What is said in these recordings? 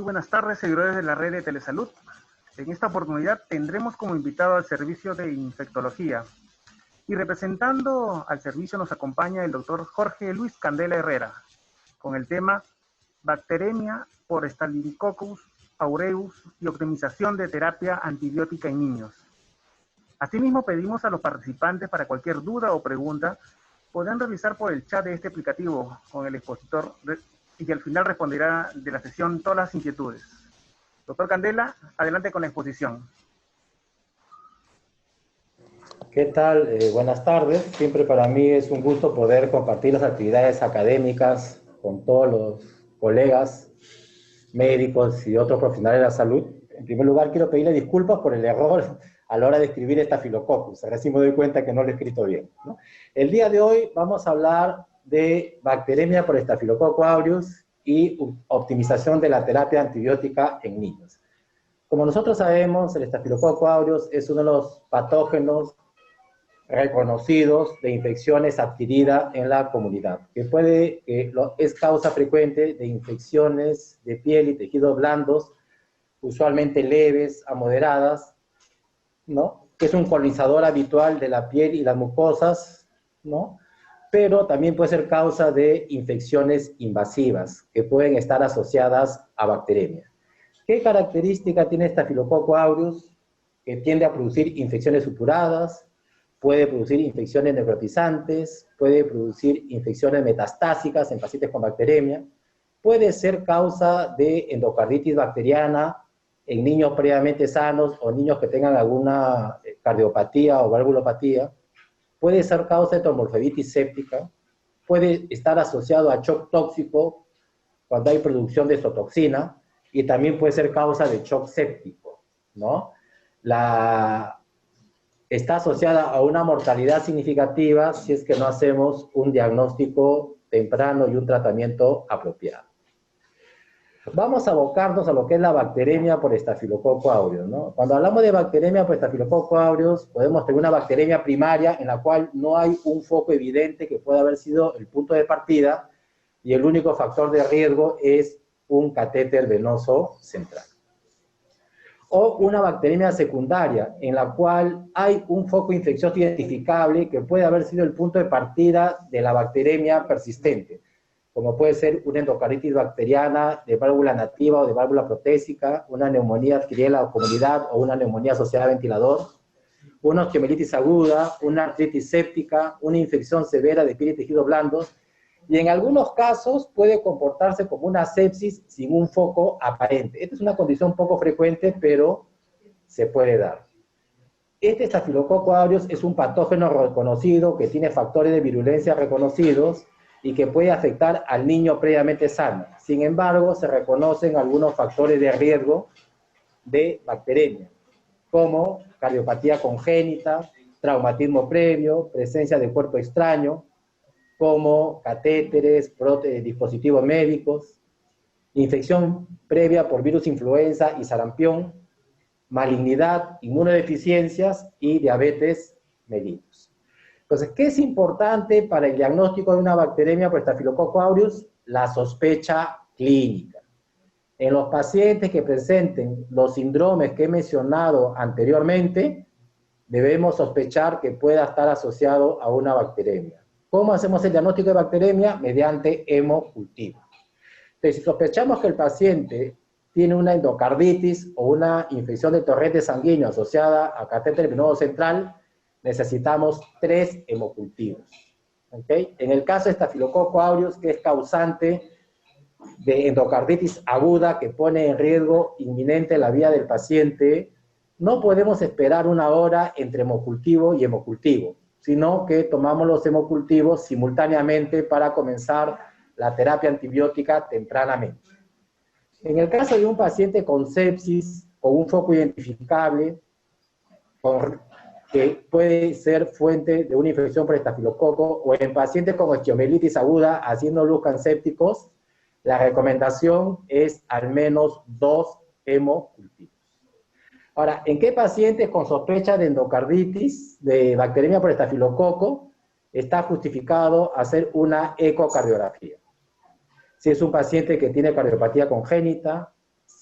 Muy buenas tardes, seguidores de la red de Telesalud. En esta oportunidad tendremos como invitado al servicio de infectología y representando al servicio nos acompaña el doctor Jorge Luis Candela Herrera con el tema Bacteremia por Staphylococcus aureus y optimización de terapia antibiótica en niños. Asimismo, pedimos a los participantes para cualquier duda o pregunta podrán revisar por el chat de este aplicativo con el expositor y que al final responderá de la sesión todas las inquietudes. Doctor Candela, adelante con la exposición. ¿Qué tal? Buenas tardes. Siempre para mí es un gusto poder compartir las actividades académicas con todos los colegas, médicos y otros profesionales de la salud. En primer lugar, quiero pedirle disculpas por el error a la hora de escribir Staphylococcus. Recién me doy cuenta que no lo he escrito bien, ¿no? El día de hoy vamos a hablar de bacteremia por Staphylococcus aureus y optimización de la terapia antibiótica en niños. Como nosotros sabemos, el Staphylococcus aureus es uno de los patógenos reconocidos de infecciones adquiridas en la comunidad, que es causa frecuente de infecciones de piel y tejidos blandos, usualmente leves a moderadas, ¿no? Que es un colonizador habitual de la piel y las mucosas, ¿no? Pero también puede ser causa de infecciones invasivas que pueden estar asociadas a bacteremia. ¿Qué característica tiene Staphylococcus aureus? Que tiende a producir infecciones supuradas, puede producir infecciones necrotizantes, puede producir infecciones metastásicas en pacientes con bacteremia, puede ser causa de endocarditis bacteriana en niños previamente sanos o niños que tengan alguna cardiopatía o valvulopatía, puede ser causa de tromboflebitis séptica, puede estar asociado a shock tóxico cuando hay producción de exotoxina y también puede ser causa de shock séptico, ¿no? Está asociada a una mortalidad significativa si es que no hacemos un diagnóstico temprano y un tratamiento apropiado. Vamos a abocarnos a lo que es la bacteremia por Staphylococcus aureus, ¿no? Cuando hablamos de bacteremia por Staphylococcus aureus, podemos tener una bacteremia primaria en la cual no hay un foco evidente que pueda haber sido el punto de partida y el único factor de riesgo es un catéter venoso central. O una bacteremia secundaria, en la cual hay un foco infeccioso identificable que puede haber sido el punto de partida de la bacteremia persistente, como puede ser una endocarditis bacteriana de válvula nativa o de válvula protésica, una neumonía adquirida en la comunidad o una neumonía asociada a ventilador, una osteomielitis aguda, una artritis séptica, una infección severa de piel y tejidos blandos, y en algunos casos puede comportarse como una sepsis sin un foco aparente. Esta es una condición poco frecuente, pero se puede dar. Este Staphylococcus aureus es un patógeno reconocido que tiene factores de virulencia reconocidos y que puede afectar al niño previamente sano. Sin embargo, se reconocen algunos factores de riesgo de bacteremia, como cardiopatía congénita, traumatismo previo, presencia de cuerpo extraño, como catéteres, dispositivos médicos, infección previa por virus influenza y sarampión, malignidad, inmunodeficiencias y diabetes mellitus. Entonces, ¿qué es importante para el diagnóstico de una bacteremia por Staphylococcus aureus? La sospecha clínica. En los pacientes que presenten los síndromes que he mencionado anteriormente, debemos sospechar que pueda estar asociado a una bacteremia. ¿Cómo hacemos el diagnóstico de bacteremia? Mediante hemocultivo. Entonces, si sospechamos que el paciente tiene una endocarditis o una infección de torrente sanguíneo asociada a catéter venoso central, necesitamos 3 hemocultivos. ¿Okay? En el caso de Staphylococcus aureus, que es causante de endocarditis aguda que pone en riesgo inminente la vida del paciente, no podemos esperar una hora entre hemocultivo y hemocultivo, sino que tomamos los hemocultivos simultáneamente para comenzar la terapia antibiótica tempranamente. En el caso de un paciente con sepsis, con un foco identificable, que puede ser fuente de una infección por estafilococo, o en pacientes con osteomielitis aguda haciendo luz sépticos, la recomendación es al menos 2 hemocultivos. Ahora, ¿en qué pacientes con sospecha de endocarditis, de bacteremia por estafilococo, está justificado hacer una ecocardiografía? Si es un paciente que tiene cardiopatía congénita,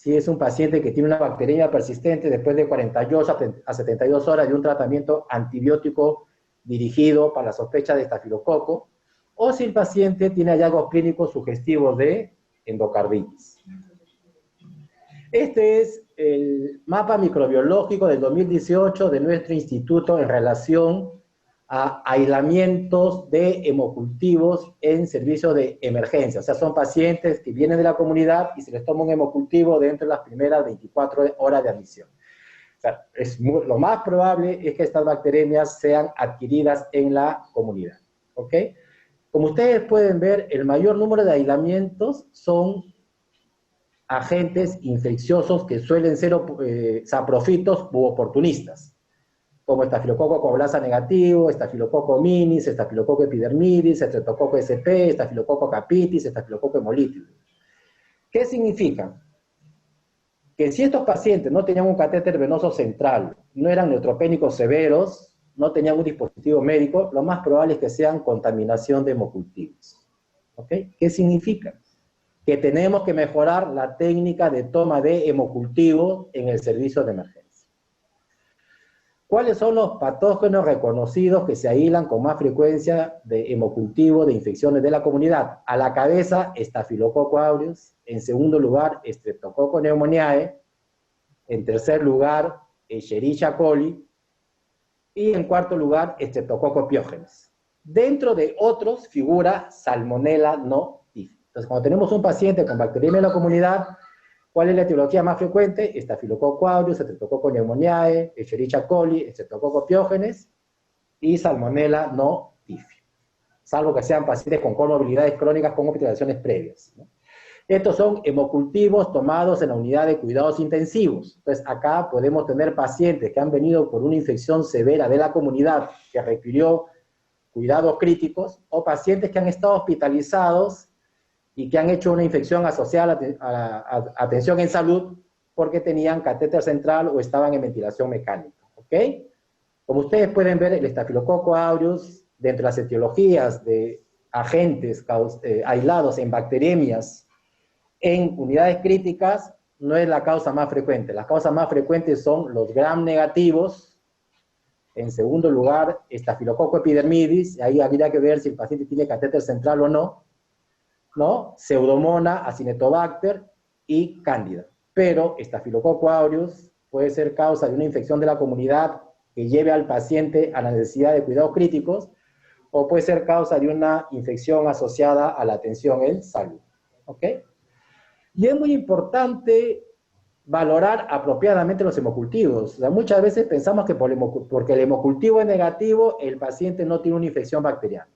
si es un paciente que tiene una bacteriemia persistente después de 48 a 72 horas de un tratamiento antibiótico dirigido para la sospecha de estafilococo, o si el paciente tiene hallazgos clínicos sugestivos de endocarditis. Este es el mapa microbiológico del 2018 de nuestro instituto en relación a aislamientos de hemocultivos en servicio de emergencia. O sea, son pacientes que vienen de la comunidad y se les toma un hemocultivo dentro de las primeras 24 horas de admisión. O sea, lo más probable es que estas bacteriemias sean adquiridas en la comunidad. ¿Ok? Como ustedes pueden ver, el mayor número de aislamientos son agentes infecciosos que suelen ser saprofitos u oportunistas, como estafilococo coagulasa negativo, estafilococo minis, estafilococo epidermidis, estreptococo SP, estafilococo capitis, estafilococo hemolítico. ¿Qué significa? Que si estos pacientes no tenían un catéter venoso central, no eran neutropénicos severos, no tenían un dispositivo médico, lo más probable es que sean contaminación de hemocultivos. ¿Ok? ¿Qué significa? Que tenemos que mejorar la técnica de toma de hemocultivos en el servicio de emergencia. ¿Cuáles son los patógenos reconocidos que se aíslan con más frecuencia de hemocultivo de infecciones de la comunidad? A la cabeza, Staphylococcus aureus. En segundo lugar, Streptococcus pneumoniae. En tercer lugar, Escherichia coli. Y en cuarto lugar, Streptococcus pyogenes. Dentro de otros figura Salmonella no tifus. Entonces, cuando tenemos un paciente con bacteriemia en la comunidad, ¿cuál es la etiología más frecuente? Staphylococcus aureus, Streptococcus pneumoniae, Escherichia coli, Streptococcus pyogenes y Salmonella no tifus. Salvo que sean pacientes con comorbilidades crónicas con hospitalizaciones previas, ¿no? Estos son hemocultivos tomados en la unidad de cuidados intensivos. Entonces, acá podemos tener pacientes que han venido por una infección severa de la comunidad que requirió cuidados críticos, o pacientes que han estado hospitalizados y que han hecho una infección asociada a la atención en salud porque tenían catéter central o estaban en ventilación mecánica. ¿Ok? Como ustedes pueden ver, el Staphylococcus aureus, dentro de las etiologías de agentes aislados en bacteriemias en unidades críticas, no es la causa más frecuente. Las causas más frecuentes son los gram negativos. En segundo lugar, Staphylococcus epidermidis. Ahí habría que ver si el paciente tiene catéter central o no, ¿no? Pseudomonas, Acinetobacter y Cándida. Pero Staphylococcus aureus puede ser causa de una infección de la comunidad que lleve al paciente a la necesidad de cuidados críticos, o puede ser causa de una infección asociada a la atención en salud. ¿Ok? Y es muy importante valorar apropiadamente los hemocultivos. O sea, muchas veces pensamos que porque el hemocultivo es negativo, el paciente no tiene una infección bacteriana.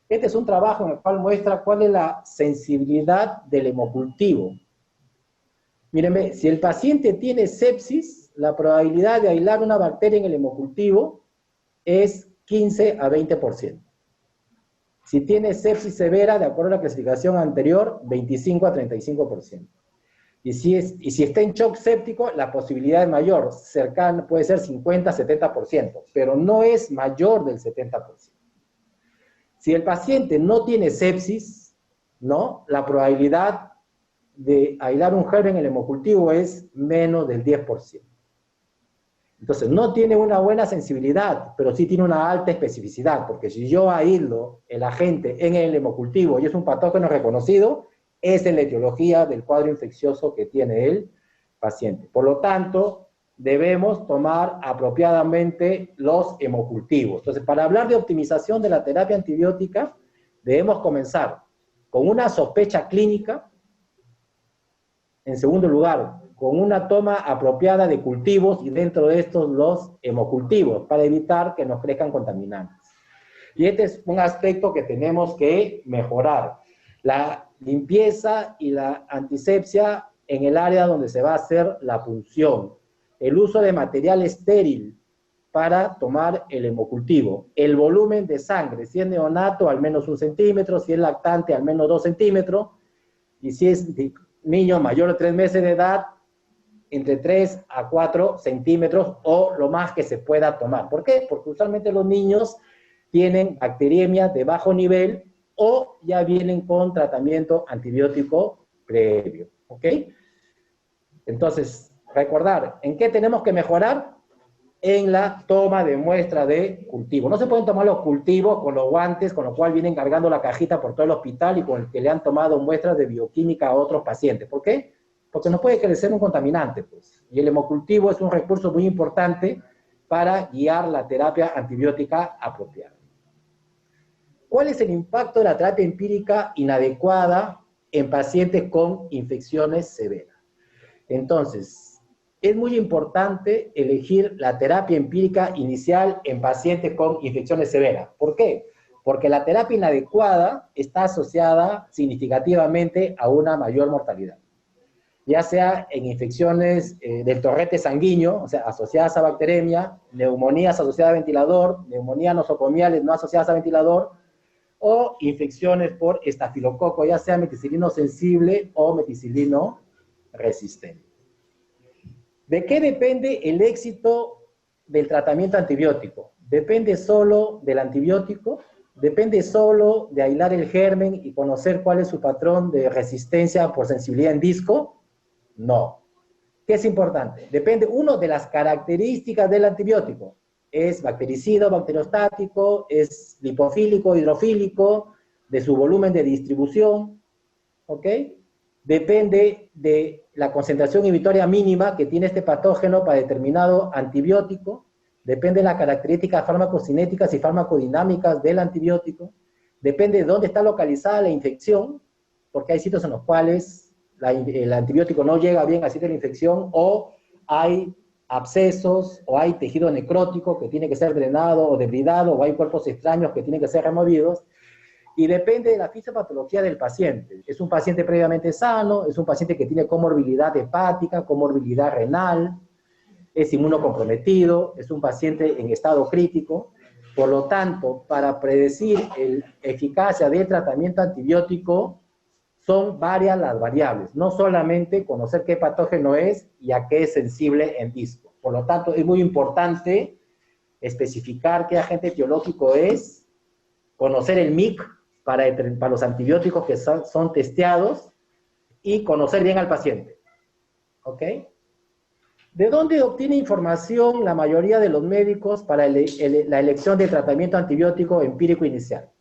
Este es un trabajo en el cual muestra cuál es la sensibilidad del hemocultivo. Mírenme, si el paciente tiene sepsis, la probabilidad de aislar una bacteria en el hemocultivo es 15 a 20%. Si tiene sepsis severa, de acuerdo a la clasificación anterior, 25 a 35%. Y si está en shock séptico, la posibilidad es mayor, cercana, puede ser 50 a 70%, pero no es mayor del 70%. Si el paciente no tiene sepsis, ¿no? La probabilidad de aislar un germen en el hemocultivo es menos del 10%. Entonces, no tiene una buena sensibilidad, pero sí tiene una alta especificidad, porque si yo aíslo el agente en el hemocultivo y es un patógeno reconocido, esa es la etiología del cuadro infeccioso que tiene el paciente. Por lo tanto, debemos tomar apropiadamente los hemocultivos. Entonces, para hablar de optimización de la terapia antibiótica, debemos comenzar con una sospecha clínica. En segundo lugar, con una toma apropiada de cultivos y dentro de estos los hemocultivos para evitar que nos crezcan contaminantes. Y este es un aspecto que tenemos que mejorar. La limpieza y la antisepsia en el área donde se va a hacer la punción. El uso de material estéril para tomar el hemocultivo. El volumen de sangre, si es neonato, al menos 1 centímetro, si es lactante, al menos 2 centímetros, y si es niño mayor de 3 meses de edad, entre 3 a 4 centímetros o lo más que se pueda tomar. ¿Por qué? Porque usualmente los niños tienen bacteriemia de bajo nivel o ya vienen con tratamiento antibiótico previo. ¿Ok? Entonces, recordar, ¿en qué tenemos que mejorar? En la toma de muestra de cultivo. No se pueden tomar los cultivos con los guantes, con lo cual vienen cargando la cajita por todo el hospital y con el que le han tomado muestras de bioquímica a otros pacientes. ¿Por qué? Porque nos puede crecer un contaminante, pues. Y el hemocultivo es un recurso muy importante para guiar la terapia antibiótica apropiada. ¿Cuál es el impacto de la terapia empírica inadecuada en pacientes con infecciones severas? Entonces, es muy importante elegir la terapia empírica inicial en pacientes con infecciones severas. ¿Por qué? Porque la terapia inadecuada está asociada significativamente a una mayor mortalidad, ya sea en infecciones del torrente sanguíneo, o sea, asociadas a bacteremia, neumonías asociadas a ventilador, neumonías nosocomiales no asociadas a ventilador, o infecciones por estafilococo, ya sea meticilino sensible o meticilino resistente. ¿De qué depende el éxito del tratamiento antibiótico? ¿Depende solo del antibiótico? ¿Depende solo de aislar el germen y conocer cuál es su patrón de resistencia por sensibilidad en disco? No. ¿Qué es importante? Depende, uno, de las características del antibiótico. ¿Es bactericida o bacteriostático? ¿Es lipofílico, hidrofílico? ¿De su volumen de distribución? ¿Ok? Depende de la concentración inhibitoria mínima que tiene este patógeno para determinado antibiótico, depende de las características farmacocinéticas y farmacodinámicas del antibiótico, depende de dónde está localizada la infección, porque hay sitios en los cuales el antibiótico no llega bien al sitio de la infección, o hay abscesos, o hay tejido necrótico que tiene que ser drenado o debridado, o hay cuerpos extraños que tienen que ser removidos, y depende de la fisiopatología del paciente. ¿Es un paciente previamente sano? ¿Es un paciente que tiene comorbilidad hepática, comorbilidad renal? ¿Es inmunocomprometido? ¿Es un paciente en estado crítico? Por lo tanto, para predecir la eficacia del tratamiento antibiótico, son varias las variables. No solamente conocer qué patógeno es y a qué es sensible en disco. Por lo tanto, es muy importante especificar qué agente etiológico es, conocer el MIC, para los antibióticos que son testeados y conocer bien al paciente. ¿Ok? ¿De dónde obtiene información la mayoría de los médicos para la elección de tratamiento antibiótico empírico inicial?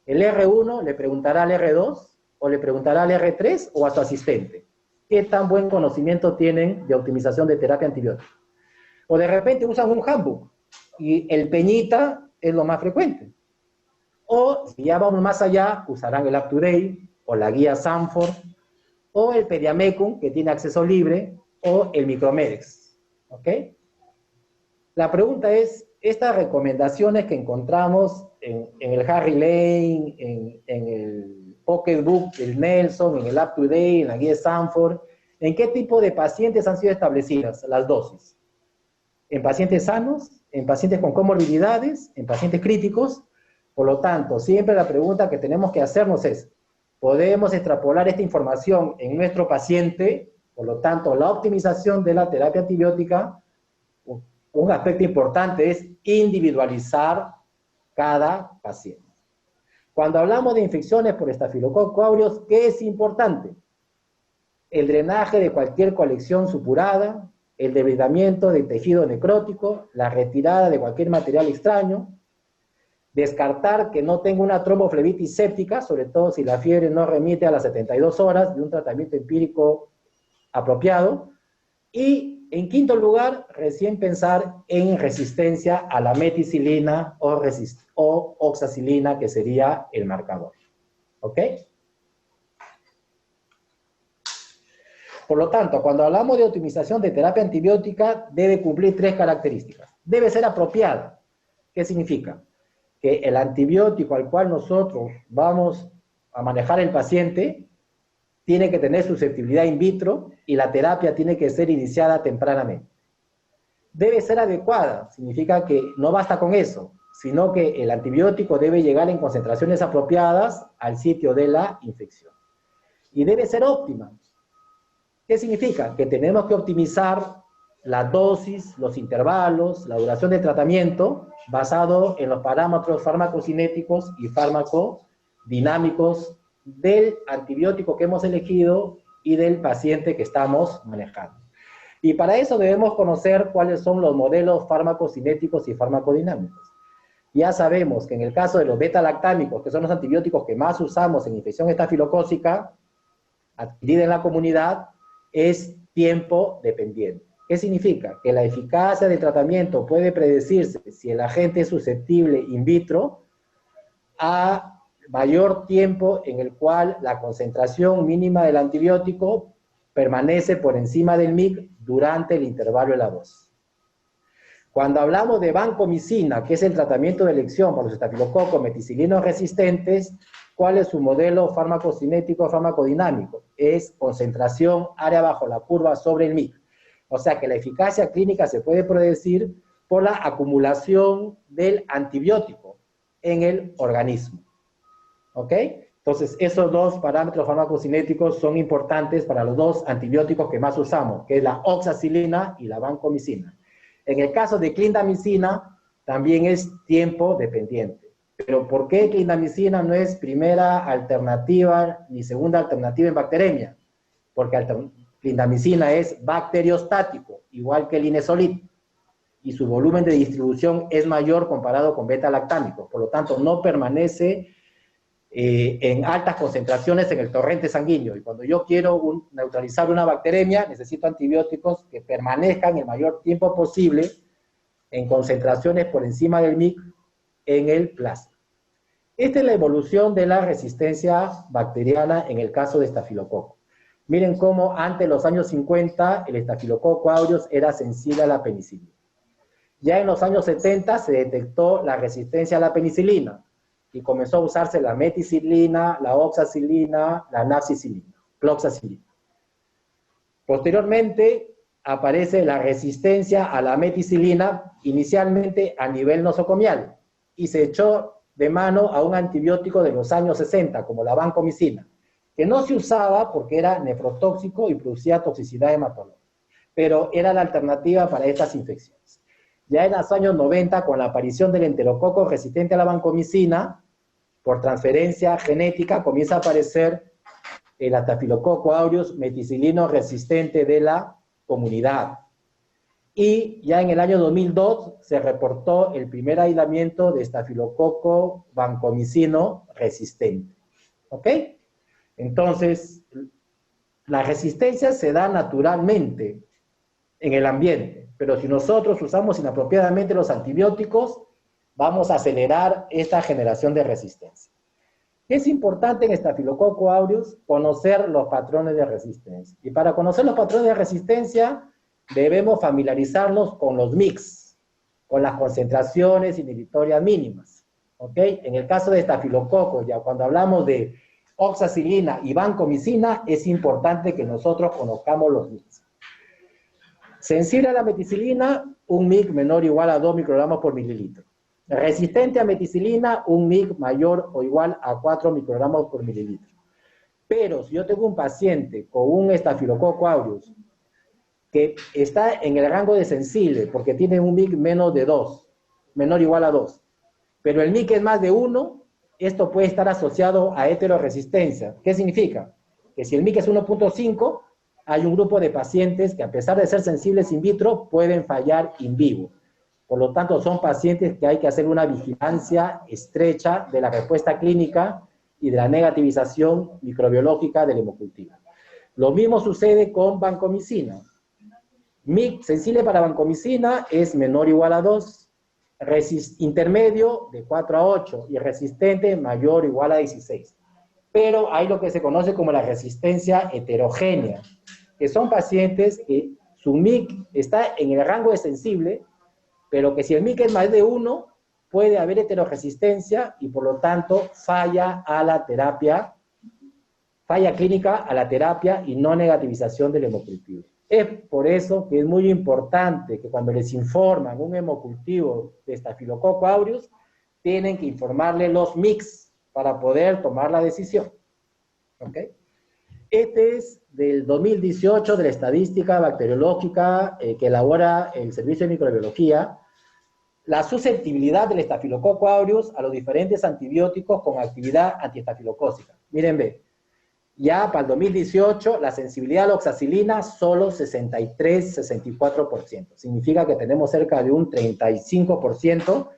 ¿El R1 le preguntará al R2 o le preguntará al R3 o a su asistente? ¿Qué tan buen conocimiento tienen de optimización de terapia antibiótica? O de repente usan un handbook y el Peñita es lo más frecuente. O, si ya vamos más allá, usarán el UpToDate, o la guía Sanford, o el Pediamecum, que tiene acceso libre, o el Micromedex. ¿Ok? La pregunta es, estas recomendaciones que encontramos en el Harry Lane, en el Pocketbook del Nelson, en el UpToDate, en la guía Sanford, ¿en qué tipo de pacientes han sido establecidas las dosis? ¿En pacientes sanos? ¿En pacientes con comorbilidades? ¿En pacientes críticos? Por lo tanto, siempre la pregunta que tenemos que hacernos es, ¿podemos extrapolar esta información en nuestro paciente? Por lo tanto, la optimización de la terapia antibiótica, un aspecto importante es individualizar cada paciente. Cuando hablamos de infecciones por estafilococcus aureus, ¿qué es importante? El drenaje de cualquier colección supurada, el debridamiento del tejido necrótico, la retirada de cualquier material extraño, descartar que no tenga una tromboflebitis séptica, sobre todo si la fiebre no remite a las 72 horas de un tratamiento empírico apropiado. Y, en quinto lugar, recién pensar en resistencia a la meticilina o oxacilina, que sería el marcador. ¿Ok? Por lo tanto, cuando hablamos de optimización de terapia antibiótica, debe cumplir 3 características. Debe ser apropiada. ¿Qué significa? Que el antibiótico al cual nosotros vamos a manejar el paciente tiene que tener susceptibilidad in vitro y la terapia tiene que ser iniciada tempranamente. Debe ser adecuada, significa que no basta con eso, sino que el antibiótico debe llegar en concentraciones apropiadas al sitio de la infección. Y debe ser óptima. ¿Qué significa? Que tenemos que optimizar la dosis, los intervalos, la duración del tratamiento, basado en los parámetros farmacocinéticos y farmacodinámicos del antibiótico que hemos elegido y del paciente que estamos manejando. Y para eso debemos conocer cuáles son los modelos farmacocinéticos y farmacodinámicos. Ya sabemos que en el caso de los beta-lactámicos, que son los antibióticos que más usamos en infección estafilocócica, adquirida en la comunidad, es tiempo dependiente. ¿Qué significa? Que la eficacia del tratamiento puede predecirse si el agente es susceptible in vitro a mayor tiempo en el cual la concentración mínima del antibiótico permanece por encima del MIC durante el intervalo de la dosis. Cuando hablamos de vancomicina, que es el tratamiento de elección para los estafilococos meticilinos resistentes, ¿cuál es su modelo farmacocinético farmacodinámico? Es concentración área bajo la curva sobre el MIC. O sea que la eficacia clínica se puede predecir por la acumulación del antibiótico en el organismo. ¿Ok? Entonces, esos dos parámetros farmacocinéticos son importantes para los dos antibióticos que más usamos, que es la oxacilina y la vancomicina. En el caso de clindamicina, también es tiempo dependiente. Pero ¿por qué clindamicina no es primera alternativa ni segunda alternativa en bacteremia? Porque clindamicina es bacteriostático, igual que el inesolid, y su volumen de distribución es mayor comparado con beta-lactámicos. Por lo tanto, no permanece en altas concentraciones en el torrente sanguíneo. Y cuando yo quiero neutralizar una bacteremia, necesito antibióticos que permanezcan el mayor tiempo posible en concentraciones por encima del MIC en el plasma. Esta es la evolución de la resistencia bacteriana en el caso de estafilococo. Miren cómo antes de los años 50 el estafilococo aureus era sensible a la penicilina. Ya en los años 70 se detectó la resistencia a la penicilina y comenzó a usarse la meticilina, la oxacilina, la nafcicilina, cloxacilina. Posteriormente aparece la resistencia a la meticilina, inicialmente a nivel nosocomial, y se echó de mano a un antibiótico de los años 60, como la vancomicina, que no se usaba porque era nefrotóxico y producía toxicidad hematológica, pero era la alternativa para estas infecciones. Ya en los años 90, con la aparición del enterococo resistente a la vancomicina, por transferencia genética, comienza a aparecer el estafilococo aureus meticilino resistente de la comunidad. Y ya en el año 2002 se reportó el primer aislamiento de estafilococo vancomicino resistente. ¿Ok? Entonces, la resistencia se da naturalmente en el ambiente, pero si nosotros usamos inapropiadamente los antibióticos, vamos a acelerar esta generación de resistencia. Es importante en estafilococo aureus conocer los patrones de resistencia. Y para conocer los patrones de resistencia, debemos familiarizarnos con los MICs, con las concentraciones inhibitorias mínimas. ¿Ok? En el caso de estafilococo, ya cuando hablamos de oxacilina y vancomicina, es importante que nosotros conozcamos los MICs. Sensible a la meticilina, un MIC menor o igual a 2 microgramos por mililitro. Resistente a meticilina, un MIC mayor o igual a 4 microgramos por mililitro. Pero si yo tengo un paciente con un estafilococo aureus que está en el rango de sensible porque tiene un MIC menos de 2, menor o igual a 2, pero el MIC es más de 1, esto puede estar asociado a heteroresistencia. ¿Qué significa? Que si el MIC es 1.5, hay un grupo de pacientes que a pesar de ser sensibles in vitro, pueden fallar in vivo. Por lo tanto, son pacientes que hay que hacer una vigilancia estrecha de la respuesta clínica y de la negativización microbiológica del hemocultivo. Lo mismo sucede con vancomicina. MIC sensible para vancomicina es menor o igual a 2, intermedio de 4 a 8 y resistente mayor o igual a 16. Pero hay lo que se conoce como la resistencia heterogénea, que son pacientes que su MIC está en el rango de sensible, pero que si el MIC es más de 1, puede haber heteroresistencia y por lo tanto falla a la terapia, falla clínica a la terapia y no negativización del hemocultivo. Es por eso que es muy importante que cuando les informan un hemocultivo de estafilococo aureus, tienen que informarle los MICs para poder tomar la decisión. ¿Ok? Este es del 2018 de la estadística bacteriológica que elabora el Servicio de Microbiología, la susceptibilidad del estafilococo aureus a los diferentes antibióticos con actividad antiestafilocócica. Miren, ve, Ya para el 2018, la sensibilidad a la oxacilina solo 63-64%. Significa que tenemos cerca de un 35%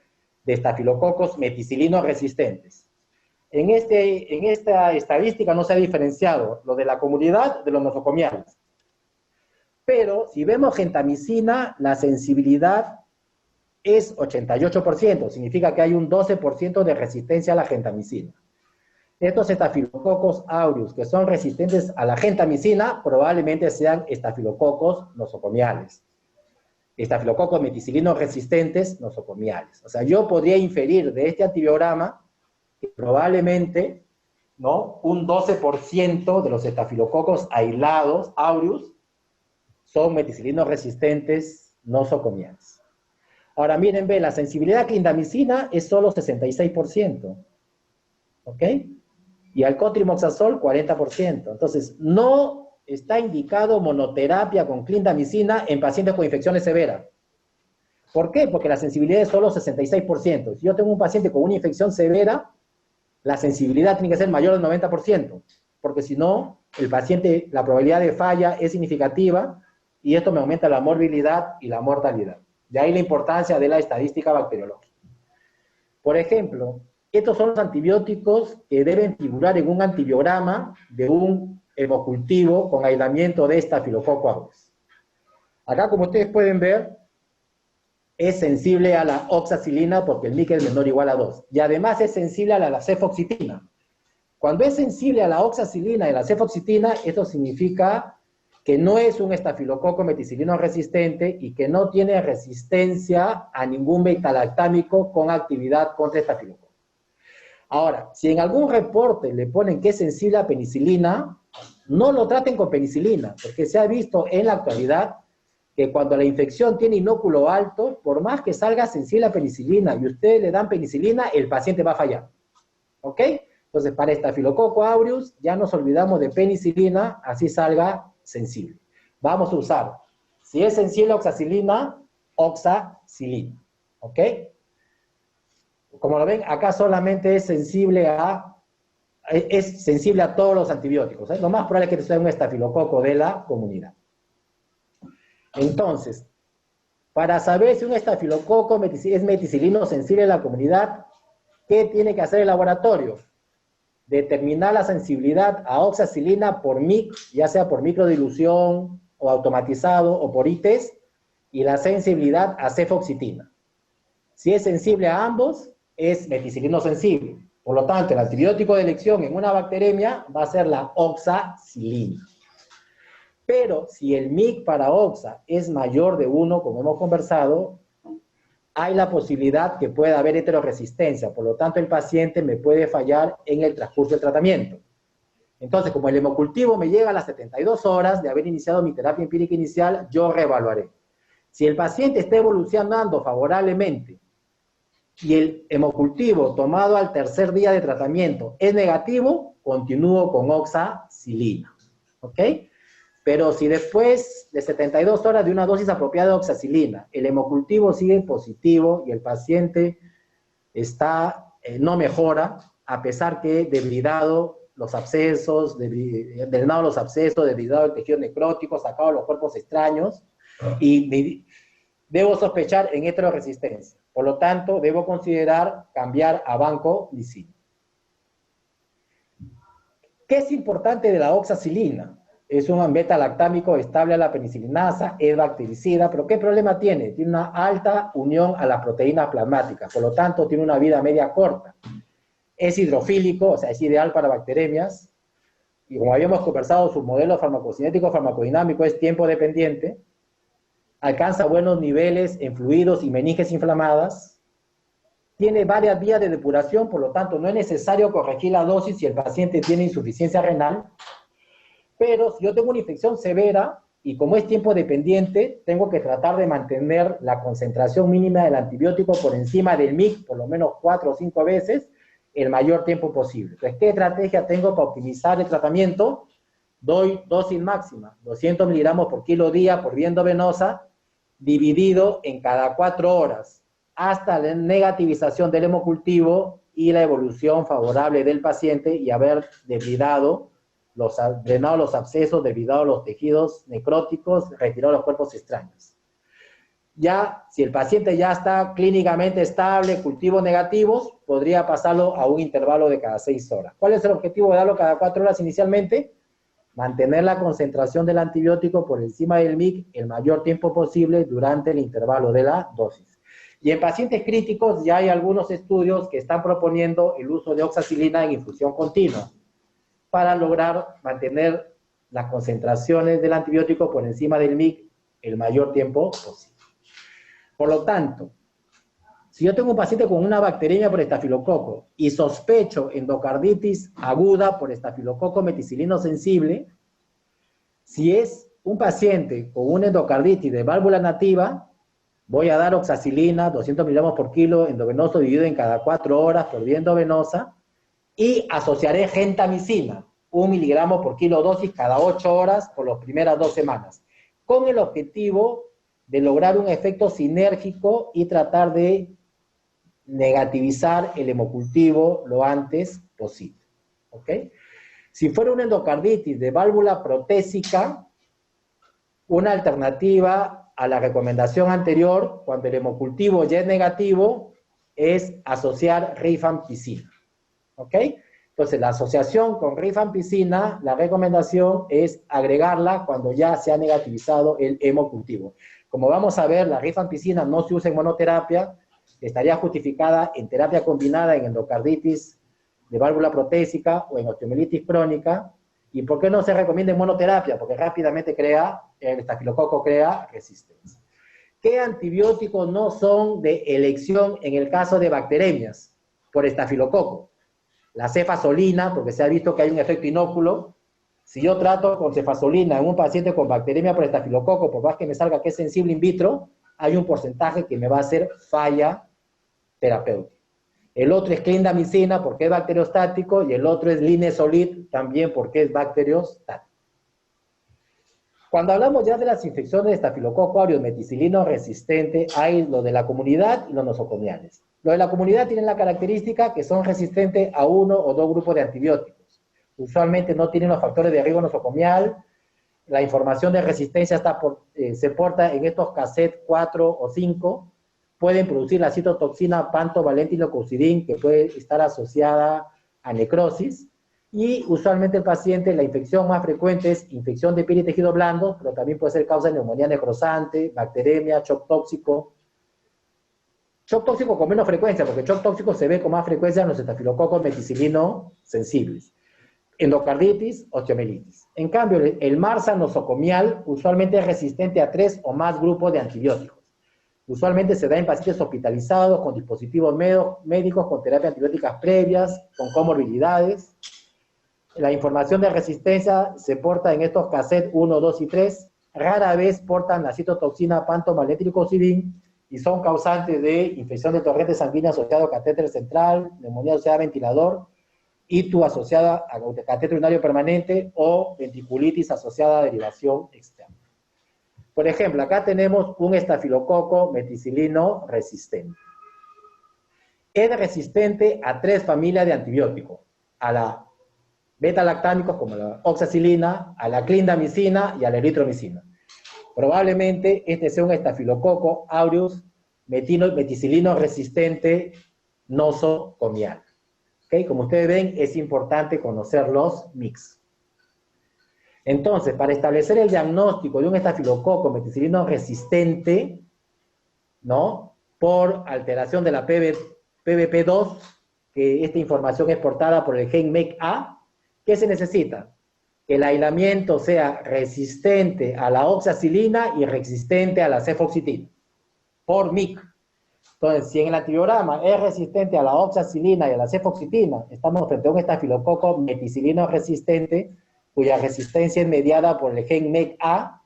de estafilococos meticilinos resistentes. En esta estadística no se ha diferenciado lo de la comunidad de los nosocomiales. Pero si vemos gentamicina, la sensibilidad es 88%. Significa que hay un 12% de resistencia a la gentamicina. Estos estafilococos aureus que son resistentes a la gentamicina probablemente sean estafilococos nosocomiales. Estafilococos meticilinos resistentes nosocomiales. O sea, yo podría inferir de este antibiograma que probablemente, ¿no?, un 12% de los estafilococos aislados aureus son meticilinos resistentes nosocomiales. Ahora miren, ve, la sensibilidad a clindamicina es solo 66%. ¿Ok? Y al cotrimoxazol 40%. Entonces, no está indicado monoterapia con clindamicina en pacientes con infecciones severas. ¿Por qué? Porque la sensibilidad es solo 66%. Si yo tengo un paciente con una infección severa, la sensibilidad tiene que ser mayor del 90%, porque si no, el paciente, la probabilidad de falla es significativa y esto me aumenta la morbilidad y la mortalidad. De ahí la importancia de la estadística bacteriológica. Por ejemplo, estos son los antibióticos que deben figurar en un antibiograma de un hemocultivo con aislamiento de Staphylococcus aureus. Acá, como ustedes pueden ver, es sensible a la oxacilina porque el MIC es menor o igual a 2. Y además es sensible a la cefoxitina. Cuando es sensible a la oxacilina y la cefoxitina, esto significa que no es un estafilococo meticilino resistente y que no tiene resistencia a ningún beta-lactámico con actividad contra estafilococo. Ahora, si en algún reporte le ponen que es sensible a penicilina, no lo traten con penicilina, porque se ha visto en la actualidad que cuando la infección tiene inóculo alto, por más que salga sensible a penicilina y ustedes le dan penicilina, el paciente va a fallar. ¿Ok? Entonces, para Staphylococcus aureus, ya nos olvidamos de penicilina, así salga sensible. Vamos a usar, si es sensible a oxacilina, oxacilina. ¿Ok? Como lo ven, acá solamente es sensible a todos los antibióticos. Lo más probable es que sea un estafilococo de la comunidad. Entonces, para saber si un estafilococo es meticilino sensible en la comunidad, ¿qué tiene que hacer el laboratorio? Determinar la sensibilidad a oxacilina por MIC, ya sea por microdilución o automatizado o por ITES, y la sensibilidad a cefoxitina. Si es sensible a ambos, es meticilino sensible. Por lo tanto, el antibiótico de elección en una bacteremia va a ser la oxacilina. Pero si el MIC para oxa es mayor de 1, como hemos conversado, hay la posibilidad que pueda haber heteroresistencia. Por lo tanto, el paciente me puede fallar en el transcurso del tratamiento. Entonces, como el hemocultivo me llega a las 72 horas de haber iniciado mi terapia empírica inicial, yo reevaluaré. Si el paciente está evolucionando favorablemente y el hemocultivo tomado al tercer día de tratamiento es negativo, continúo con oxacilina. ¿Ok? Pero si después de 72 horas de una dosis apropiada de oxacilina, el hemocultivo sigue positivo y el paciente no mejora, a pesar que debridado los abscesos, drenado los abscesos, debridado el tejido necrótico, sacado los cuerpos extraños, y debo sospechar en heteroresistencia. Por lo tanto, debo considerar cambiar a vancomicina. ¿Qué es importante de la oxacilina? Es un beta-lactámico estable a la penicilinasa, es bactericida, pero ¿qué problema tiene? Tiene una alta unión a las proteínas plasmáticas, por lo tanto tiene una vida media corta. Es hidrofílico, o sea, es ideal para bacteremias, y como habíamos conversado, su modelo farmacocinético farmacodinámico es tiempo dependiente, alcanza buenos niveles en fluidos y meninges inflamadas, tiene varias vías de depuración, por lo tanto no es necesario corregir la dosis si el paciente tiene insuficiencia renal. Pero si yo tengo una infección severa y como es tiempo dependiente, tengo que tratar de mantener la concentración mínima del antibiótico por encima del MIC, por lo menos 4 o 5 veces, el mayor tiempo posible. Entonces, ¿qué estrategia tengo para optimizar el tratamiento? Doy dosis máxima, 200 miligramos por kilo día por vía endovenosa, dividido en cada 4 horas, hasta la negativización del hemocultivo y la evolución favorable del paciente y haber debridado drenado los abscesos, desvidado los tejidos necróticos, retirado los cuerpos extraños. Ya, si el paciente ya está clínicamente estable, cultivos negativos, podría pasarlo a un intervalo de cada 6 horas. ¿Cuál es el objetivo de darlo cada 4 horas inicialmente? Mantener la concentración del antibiótico por encima del MIC el mayor tiempo posible durante el intervalo de la dosis. Y en pacientes críticos ya hay algunos estudios que están proponiendo el uso de oxacilina en infusión continua para lograr mantener las concentraciones del antibiótico por encima del MIC el mayor tiempo posible. Por lo tanto, si yo tengo un paciente con una bacteriemia por estafilococo y sospecho endocarditis aguda por estafilococo meticilino sensible, si es un paciente con una endocarditis de válvula nativa, voy a dar oxacilina, 200 miligramos por kilo endovenoso dividido en cada 4 horas por vía endovenosa y asociaré gentamicina, 1 miligramo por kilo dosis cada 8 horas por las primeras 2 semanas, con el objetivo de lograr un efecto sinérgico y tratar de negativizar el hemocultivo lo antes posible. ¿Ok? Si fuera una endocarditis de válvula protésica, una alternativa a la recomendación anterior, cuando el hemocultivo ya es negativo, es asociar rifampicina. ¿Ok? Entonces, la asociación con rifampicina, la recomendación es agregarla cuando ya se ha negativizado el hemocultivo. Como vamos a ver, la rifampicina no se usa en monoterapia, estaría justificada en terapia combinada en endocarditis de válvula protésica o en osteomielitis crónica. ¿Y por qué no se recomienda en monoterapia? Porque rápidamente el estafilococo crea resistencia. ¿Qué antibióticos no son de elección en el caso de bacteremias por estafilococo? La cefazolina, porque se ha visto que hay un efecto inóculo. Si yo trato con cefazolina en un paciente con bacteremia por estafilococo, por más que me salga que es sensible in vitro, hay un porcentaje que me va a hacer falla terapéutica. El otro es clindamicina porque es bacteriostático y el otro es linezolid también porque es bacteriostático. Cuando hablamos ya de las infecciones de estafilococo aureus meticilino resistente, hay lo de la comunidad y los nosocomiales. Lo de la comunidad tienen la característica que son resistentes a 1 o 2 grupos de antibióticos. Usualmente no tienen los factores de riesgo nosocomial. La información de resistencia se porta en estos cassettes 4 o 5. Pueden producir la citotoxina pantovalentileucocidin, que puede estar asociada a necrosis. Y usualmente el paciente, la infección más frecuente es infección de piel y tejido blando, pero también puede ser causa de neumonía necrosante, bacteremia, shock tóxico. Shock tóxico con menos frecuencia, porque shock tóxico se ve con más frecuencia en los estafilococos meticilino sensibles. Endocarditis, osteomielitis. En cambio, el MRSA nosocomial usualmente es resistente a 3 o más grupos de antibióticos. Usualmente se da en pacientes hospitalizados con dispositivos médicos, con terapia antibióticas previas, con comorbilidades. La información de resistencia se porta en estos cassettes 1, 2 y 3. Rara vez portan la citotoxina pantovalentileucocidin y son causantes de infección de torrente sanguínea asociado a catéter central, neumonía asociada a ventilador, ITU asociada a catéter urinario permanente o ventriculitis asociada a derivación externa. Por ejemplo, acá tenemos un estafilococo meticilino resistente. Es resistente a 3 familias de antibióticos, a la beta-lactámicos como la oxacilina, a la clindamicina y a la eritromicina. Probablemente este sea un estafilococo aureus meticilino resistente nosocomial. ¿Okay? Como ustedes ven, es importante conocer los mix. Entonces, para establecer el diagnóstico de un estafilococo meticilino resistente, ¿no? Por alteración de la PBP2, que esta información es portada por el gen MEC-A, ¿qué se necesita? Que el aislamiento sea resistente a la oxacilina y resistente a la cefoxitina, por MIC. Entonces, si en el antibiograma es resistente a la oxacilina y a la cefoxitina, estamos frente a un estafilococo meticilino resistente, cuya resistencia es mediada por el gen MEC-A,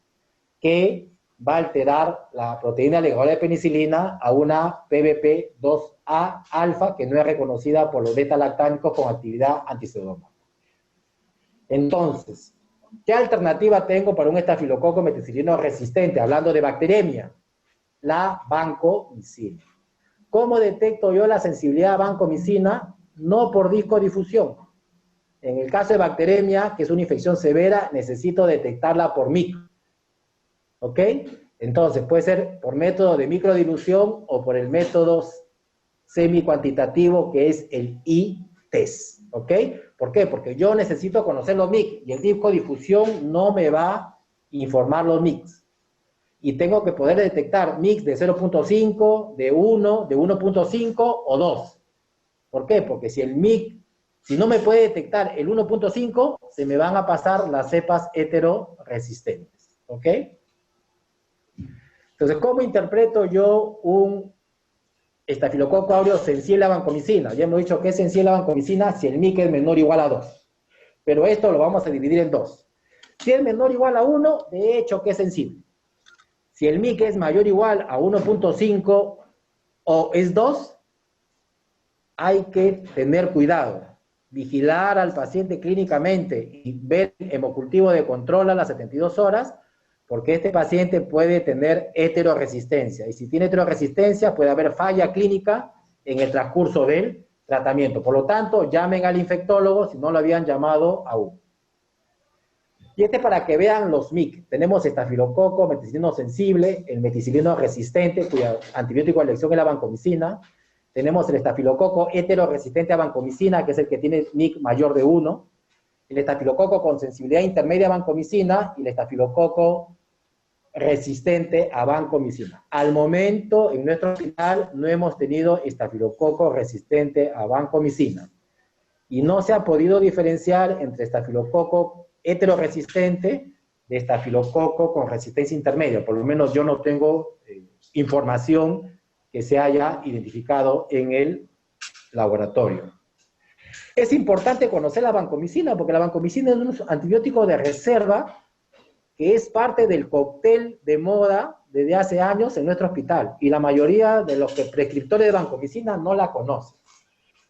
que va a alterar la proteína ligadora de penicilina a una PBP2A alfa, que no es reconocida por los beta-lactámicos con actividad antipseudomona. Entonces, ¿qué alternativa tengo para un estafilococo meticilino resistente? Hablando de bacteremia, la vancomicina. ¿Cómo detecto yo la sensibilidad a vancomicina? No por discodifusión, En el caso de bacteremia, que es una infección severa, necesito detectarla por micro. ¿Ok? Entonces, puede ser por método de microdilución o por el método semi-cuantitativo, que es el I-test. ¿Ok? ¿Por qué? Porque yo necesito conocer los MIC y el disco de difusión no me va a informar los MICs. Y tengo que poder detectar MICs de 0.5, de 1, de 1.5 o 2. ¿Por qué? Porque si no me puede detectar el 1.5, se me van a pasar las cepas heteroresistentes. ¿Ok? Entonces, ¿cómo interpreto yo un estafilococo aureus Klebsiella vancomicina? Ya hemos dicho que es Klebsiella vancomicina si el MIC es menor o igual a 2. Pero esto lo vamos a dividir en dos. Si es menor o igual a 1, de hecho que es sensible. Si el MIC es mayor o igual a 1.5 o es 2, hay que tener cuidado. Vigilar al paciente clínicamente y ver hemocultivo de control a las 72 horas, porque este paciente puede tener heteroresistencia. Y si tiene heteroresistencia, puede haber falla clínica en el transcurso del tratamiento. Por lo tanto, llamen al infectólogo si no lo habían llamado aún. Y para que vean los MIC. Tenemos estafilococo, meticilino sensible, el meticilino resistente, cuyo antibiótico de elección es la vancomicina. Tenemos el estafilococo heteroresistente a vancomicina, que es el que tiene MIC mayor de 1. El estafilococo con sensibilidad intermedia a vancomicina y el estafilococo resistente a vancomicina. Al momento, en nuestro hospital, no hemos tenido estafilococo resistente a vancomicina. Y no se ha podido diferenciar entre estafilococo heteroresistente de estafilococo con resistencia intermedia. Por lo menos yo no tengo información que se haya identificado en el laboratorio. Es importante conocer la vancomicina, porque la vancomicina es un antibiótico de reserva que es parte del cóctel de moda desde hace años en nuestro hospital, y la mayoría de los prescriptores de vancomicina no la conocen.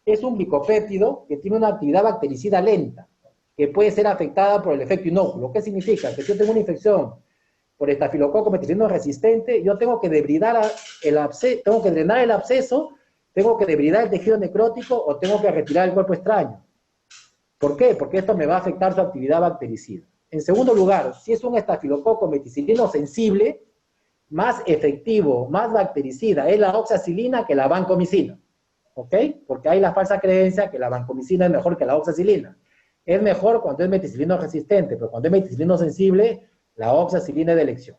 Es un glicopéptido que tiene una actividad bactericida lenta, que puede ser afectada por el efecto inóculo. ¿Qué significa? Que si yo tengo una infección por estafilococo meticilino resistente, yo tengo que debridar tengo que drenar el absceso, tengo que debridar el tejido necrótico o tengo que retirar el cuerpo extraño. ¿Por qué? Porque esto me va a afectar su actividad bactericida. En segundo lugar, si es un estafilococo meticilino sensible, más efectivo, más bactericida es la oxacilina que la vancomicina. ¿Ok? Porque hay la falsa creencia que la vancomicina es mejor que la oxacilina. Es mejor cuando es meticilino resistente, pero cuando es meticilino sensible, la oxacilina es de elección.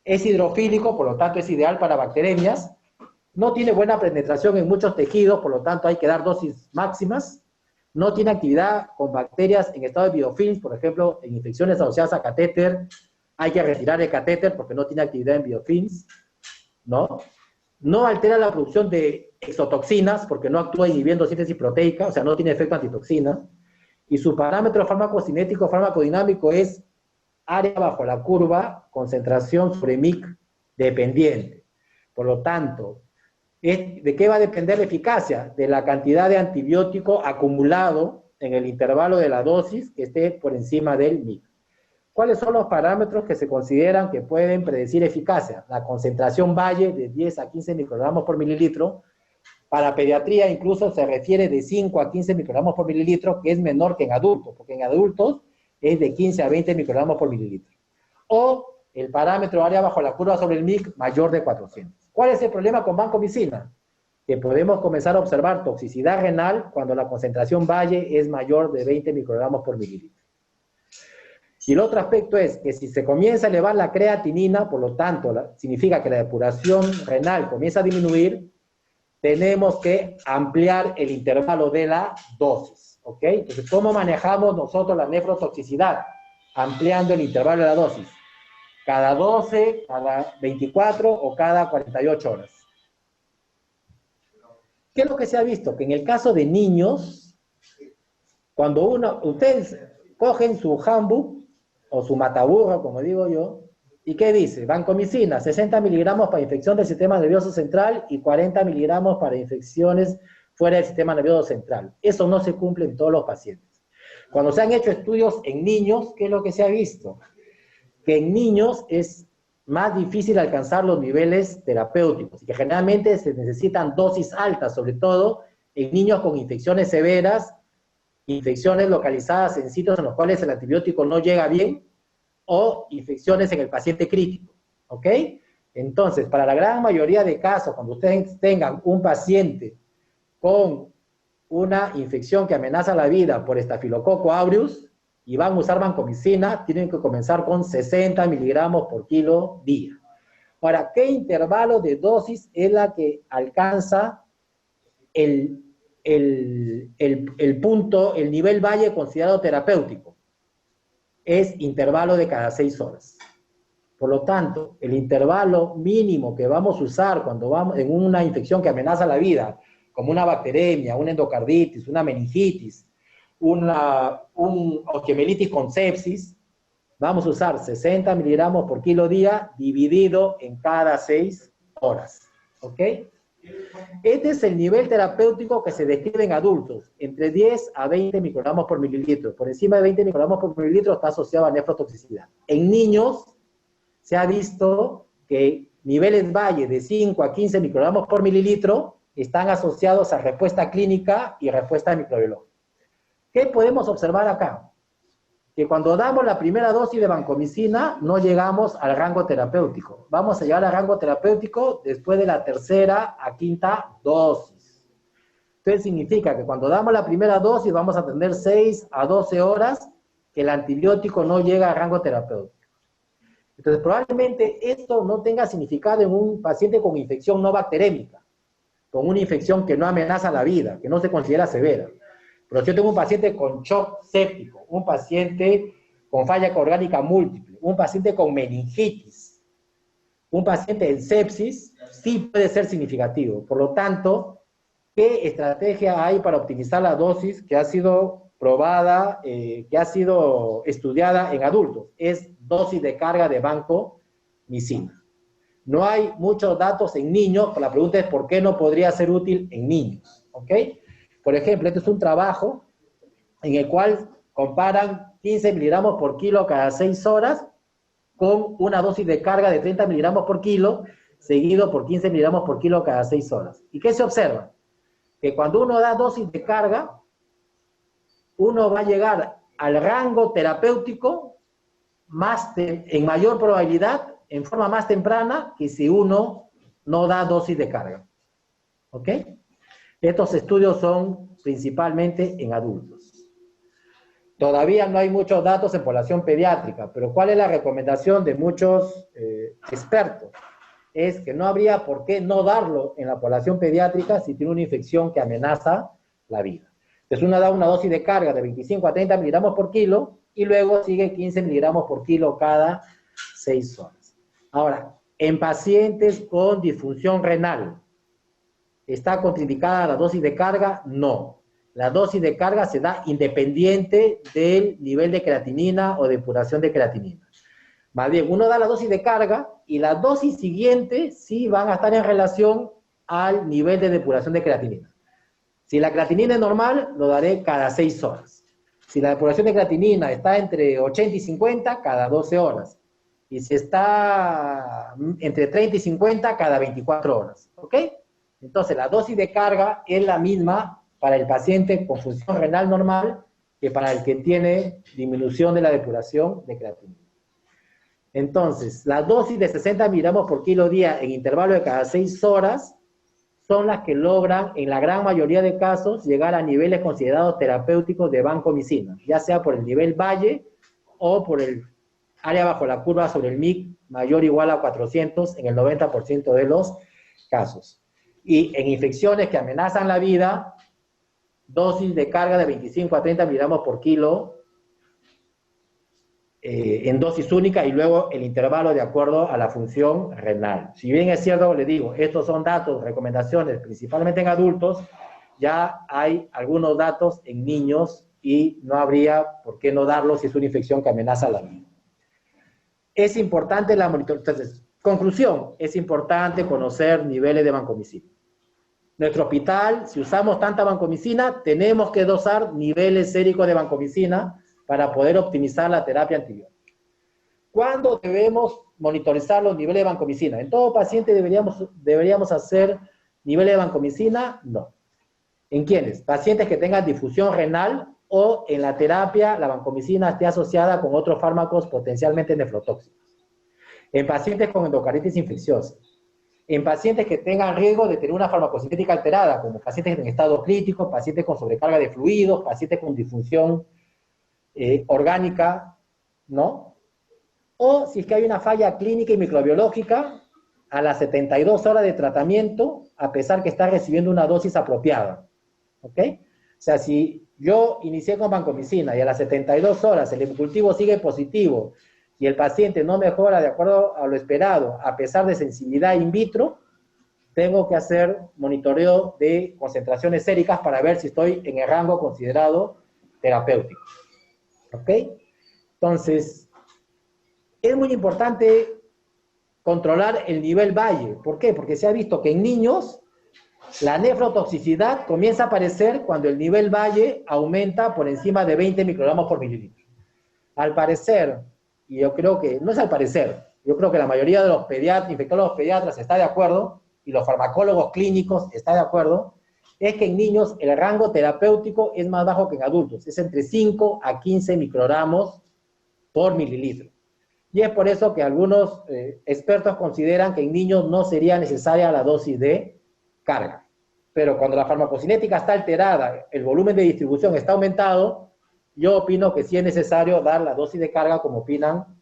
Es hidrofílico, por lo tanto es ideal para bacteremias. No tiene buena penetración en muchos tejidos, por lo tanto hay que dar dosis máximas. No tiene actividad con bacterias en estado de biofilms, por ejemplo, en infecciones asociadas a catéter, hay que retirar el catéter porque no tiene actividad en biofilms, ¿no? No altera la producción de exotoxinas porque no actúa inhibiendo síntesis proteica, o sea, no tiene efecto antitoxina. Y su parámetro farmacocinético farmacodinámico es área bajo la curva, concentración sobre MIC dependiente. Por lo tanto, ¿de qué va a depender la eficacia? De la cantidad de antibiótico acumulado en el intervalo de la dosis que esté por encima del MIC. ¿Cuáles son los parámetros que se consideran que pueden predecir eficacia? La concentración Valle de 10 a 15 microgramos por mililitro. Para pediatría incluso se refiere de 5 a 15 microgramos por mililitro, que es menor que en adultos, porque en adultos es de 15 a 20 microgramos por mililitro. O el parámetro área bajo la curva sobre el MIC mayor de 400. ¿Cuál es el problema con vancomicina? Que podemos comenzar a observar toxicidad renal cuando la concentración Valle es mayor de 20 microgramos por mililitro. Y el otro aspecto es que si se comienza a elevar la creatinina, por lo tanto, significa que la depuración renal comienza a disminuir, tenemos que ampliar el intervalo de la dosis, ¿ok? Entonces, ¿cómo manejamos nosotros la nefrotoxicidad? Ampliando el intervalo de la dosis. Cada 12, cada 24 o cada 48 horas. ¿Qué es lo que se ha visto? Que en el caso de niños, cuando ustedes cogen su handbook, o su mataburro, como digo yo, ¿y qué dice? Vancomicina, 60 miligramos para infección del sistema nervioso central y 40 miligramos para infecciones fuera del sistema nervioso central. Eso no se cumple en todos los pacientes. Cuando se han hecho estudios en niños, ¿qué es lo que se ha visto? Que en niños es más difícil alcanzar los niveles terapéuticos y que generalmente se necesitan dosis altas, sobre todo en niños con infecciones severas infecciones localizadas en sitios en los cuales el antibiótico no llega bien, o infecciones en el paciente crítico, ¿ok? Entonces, para la gran mayoría de casos, cuando ustedes tengan un paciente con una infección que amenaza la vida por Staphylococcus aureus y van a usar vancomicina, tienen que comenzar con 60 miligramos por kilo día. Ahora, ¿qué intervalo de dosis es la que alcanza el punto, el nivel valle considerado terapéutico? Es intervalo de cada 6 horas. Por lo tanto, el intervalo mínimo que vamos a usar cuando vamos en una infección que amenaza la vida, como una bacteremia, una endocarditis, una meningitis, una osteomielitis con sepsis, vamos a usar 60 miligramos por kilo día dividido en cada 6 horas. ¿Ok? Este es el nivel terapéutico que se describe en adultos, entre 10 a 20 microgramos por mililitro. Por encima de 20 microgramos por mililitro está asociado a nefrotoxicidad. En niños se ha visto que niveles valle de 5 a 15 microgramos por mililitro están asociados a respuesta clínica y respuesta microbiológica. ¿Qué podemos observar acá? Que cuando damos la primera dosis de vancomicina no llegamos al rango terapéutico. Vamos a llegar al rango terapéutico después de la tercera a quinta dosis. Entonces significa que cuando damos la primera dosis vamos a tener 6 a 12 horas que el antibiótico no llega al rango terapéutico. Entonces probablemente esto no tenga significado en un paciente con infección no bacterémica, con una infección que no amenaza la vida, que no se considera severa. Pero si yo tengo un paciente con shock séptico, un paciente con falla orgánica múltiple, un paciente con meningitis, un paciente en sepsis, sí puede ser significativo. Por lo tanto, ¿qué estrategia hay para optimizar la dosis que ha sido probada, que ha sido estudiada en adultos? Es dosis de carga de vancomicina. No hay muchos datos en niños, pero la pregunta es ¿por qué no podría ser útil en niños? ¿Ok? Por ejemplo, este es un trabajo en el cual comparan 15 miligramos por kilo cada 6 horas con una dosis de carga de 30 miligramos por kilo, seguido por 15 miligramos por kilo cada 6 horas. ¿Y qué se observa? Que cuando uno da dosis de carga, uno va a llegar al rango terapéutico en mayor probabilidad, en forma más temprana, que si uno no da dosis de carga. ¿Ok? Estos estudios son principalmente en adultos. Todavía no hay muchos datos en población pediátrica, pero ¿cuál es la recomendación de muchos expertos? Es que no habría por qué no darlo en la población pediátrica si tiene una infección que amenaza la vida. Entonces uno da una dosis de carga de 25 a 30 miligramos por kilo y luego sigue 15 miligramos por kilo cada 6 horas. Ahora, en pacientes con disfunción renal, ¿está contraindicada la dosis de carga? No. La dosis de carga se da independiente del nivel de creatinina o depuración de creatinina. Más bien, uno da la dosis de carga y la dosis siguiente sí van a estar en relación al nivel de depuración de creatinina. Si la creatinina es normal, lo daré cada 6 horas. Si la depuración de creatinina está entre 80 y 50, cada 12 horas. Y si está entre 30 y 50, cada 24 horas. ¿Ok? Entonces, la dosis de carga es la misma para el paciente con función renal normal que para el que tiene disminución de la depuración de creatinina. Entonces, la dosis de 60 miligramos por kilo día en intervalo de cada 6 horas son las que logran, en la gran mayoría de casos, llegar a niveles considerados terapéuticos de vancomicina, ya sea por el nivel valle o por el área bajo la curva sobre el MIC mayor o igual a 400 en el 90% de los casos. Y en infecciones que amenazan la vida, dosis de carga de 25 a 30 miligramos por kilo en dosis única y luego el intervalo de acuerdo a la función renal. Si bien es cierto, le digo, estos son datos, recomendaciones principalmente en adultos, ya hay algunos datos en niños y no habría por qué no darlos si es una infección que amenaza la vida. Es importante la monitorización. Entonces, conclusión, es importante conocer niveles de vancomicina. Nuestro hospital, si usamos tanta vancomicina, tenemos que dosar niveles séricos de vancomicina para poder optimizar la terapia antibiótica. ¿Cuándo debemos monitorizar los niveles de vancomicina? ¿En todo paciente deberíamos hacer niveles de vancomicina? No. ¿En quiénes? Pacientes que tengan difusión renal o en la terapia la vancomicina esté asociada con otros fármacos potencialmente nefrotóxicos. En pacientes con endocarditis infecciosa, en pacientes que tengan riesgo de tener una farmacocinética alterada, como pacientes en estado crítico, pacientes con sobrecarga de fluidos, pacientes con disfunción orgánica, ¿no? O si es que hay una falla clínica y microbiológica, a las 72 horas de tratamiento, a pesar que está recibiendo una dosis apropiada, ¿ok? O sea, si yo inicié con vancomicina y a las 72 horas el cultivo sigue positivo y el paciente no mejora de acuerdo a lo esperado, a pesar de sensibilidad in vitro, tengo que hacer monitoreo de concentraciones séricas para ver si estoy en el rango considerado terapéutico. ¿Ok? Entonces, es muy importante controlar el nivel valle. ¿Por qué? Porque se ha visto que en niños la nefrotoxicidad comienza a aparecer cuando el nivel valle aumenta por encima de 20 microgramos por mililitro. Al parecer, y yo creo que, no es al parecer, yo creo que la mayoría de los infectólogos pediatras está de acuerdo, y los farmacólogos clínicos están de acuerdo, es que en niños el rango terapéutico es más bajo que en adultos, es entre 5 a 15 microgramos por mililitro. Y es por eso que algunos expertos consideran que en niños no sería necesaria la dosis de carga. Pero cuando la farmacocinética está alterada, el volumen de distribución está aumentado, yo opino que sí es necesario dar la dosis de carga como opinan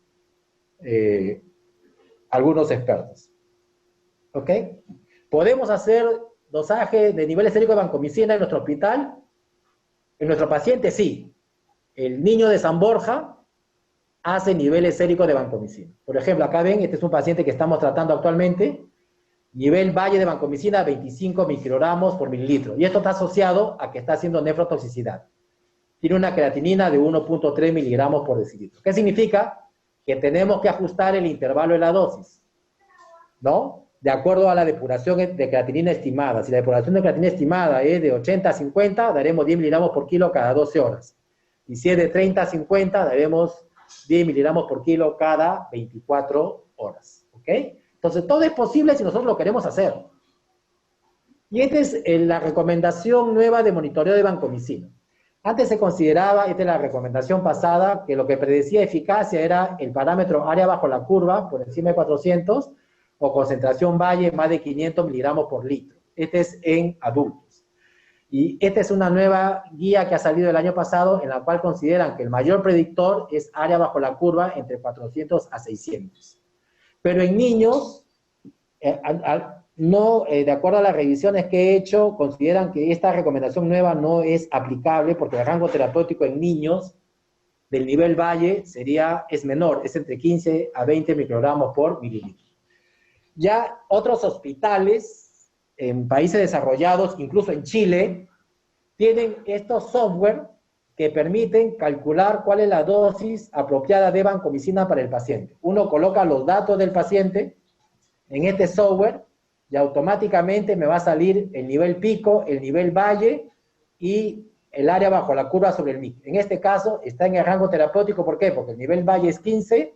algunos expertos. ¿Ok? ¿Podemos hacer dosaje de niveles séricos de vancomicina en nuestro hospital? En nuestro paciente, sí. El niño de San Borja hace niveles séricos de vancomicina. Por ejemplo, acá ven, este es un paciente que estamos tratando actualmente, nivel valle de vancomicina 25 microgramos por mililitro. Y esto está asociado a que está haciendo nefrotoxicidad. Tiene una creatinina de 1.3 miligramos por decilitro. ¿Qué significa? Que tenemos que ajustar el intervalo de la dosis, ¿no? De acuerdo a la depuración de creatinina estimada. Si la depuración de creatinina estimada es de 80 a 50, daremos 10 miligramos por kilo cada 12 horas. Y si es de 30 a 50, daremos 10 miligramos por kilo cada 24 horas. ¿Ok? Entonces, todo es posible si nosotros lo queremos hacer. Y esta es la recomendación nueva de monitoreo de vancomicina. Antes se consideraba, esta es la recomendación pasada, que lo que predecía eficacia era el parámetro área bajo la curva, por encima de 400, o concentración valle más de 500 miligramos por litro. Este es en adultos. Y esta es una nueva guía que ha salido el año pasado, en la cual consideran que el mayor predictor es área bajo la curva entre 400 a 600. Pero en niños, de acuerdo a las revisiones que he hecho, consideran que esta recomendación nueva no es aplicable porque el rango terapéutico en niños del nivel valle es menor, es entre 15 a 20 microgramos por mililitro. Ya otros hospitales en países desarrollados, incluso en Chile, tienen estos software que permiten calcular cuál es la dosis apropiada de vancomicina para el paciente. Uno coloca los datos del paciente en este software y automáticamente me va a salir el nivel pico, el nivel valle y el área bajo la curva sobre el MIC. En este caso está en el rango terapéutico, ¿por qué? Porque el nivel valle es 15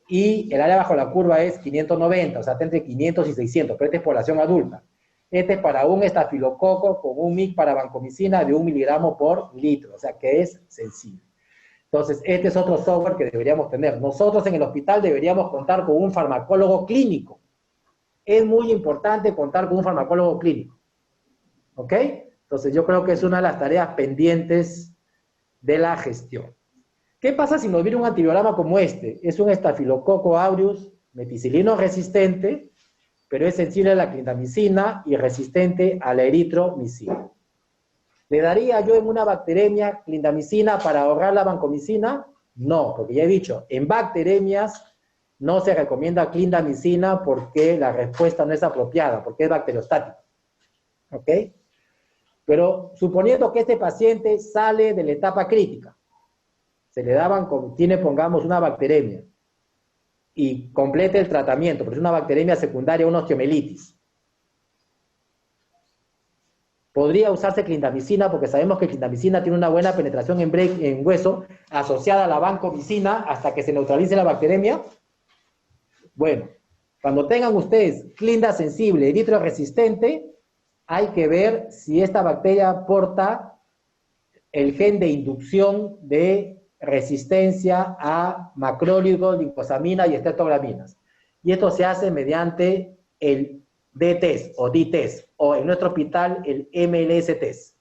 y el área bajo la curva es 590, o sea, está entre 500 y 600, pero esta es población adulta. Este es para un estafilococo con un MIC para vancomicina de 1 miligramo por litro, o sea, que es sensible. Entonces, este es otro software que deberíamos tener. Nosotros en el hospital deberíamos contar con un farmacólogo clínico. Es muy importante contar con un farmacólogo clínico. ¿Ok? Entonces, yo creo que es una de las tareas pendientes de la gestión. ¿Qué pasa si nos viene un antibiograma como este? Es un estafilococo aureus meticilino resistente, pero es sensible a la clindamicina y resistente a la eritromicina. ¿Le daría yo en una bacteremia clindamicina para ahorrar la vancomicina? No, porque ya he dicho, en bacteremias no se recomienda clindamicina porque la respuesta no es apropiada, porque es bacteriostática. ¿Ok? Pero suponiendo que este paciente sale de la etapa crítica, se le daban, tiene, pongamos, una bacteremia, y complete el tratamiento, porque es una bacteremia secundaria, una osteomielitis. Podría usarse clindamicina, porque sabemos que clindamicina tiene una buena penetración en hueso, asociada a la vancomicina, hasta que se neutralice la bacteremia. Bueno, cuando tengan ustedes clinda sensible, eritroresistente, hay que ver si esta bacteria porta el gen de inducción de resistencia a macrólidos, lincosamina y estreptograminas. Y esto se hace mediante el D-test o D-test, o en nuestro hospital el MLS-test.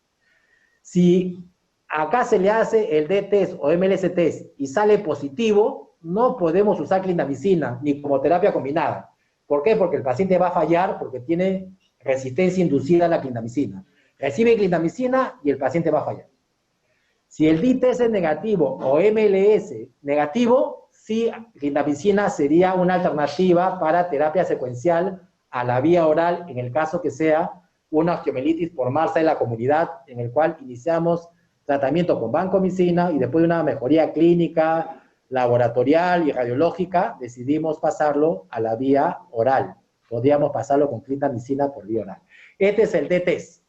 Si acá se le hace el D-test o MLS-test y sale positivo, no podemos usar clindamicina ni como terapia combinada. ¿Por qué? Porque el paciente va a fallar porque tiene resistencia inducida a la clindamicina. Recibe clindamicina y el paciente va a fallar. Si el D-test es negativo o MLS negativo, sí, clindamicina sería una alternativa para terapia secuencial a la vía oral, en el caso que sea una osteomielitis por MARSA en la comunidad, en el cual iniciamos tratamiento con vancomicina y después de una mejoría clínica, laboratorial y radiológica, decidimos pasarlo a la vía oral. Podríamos pasarlo con clindamicina por vía oral. Este es el D-test.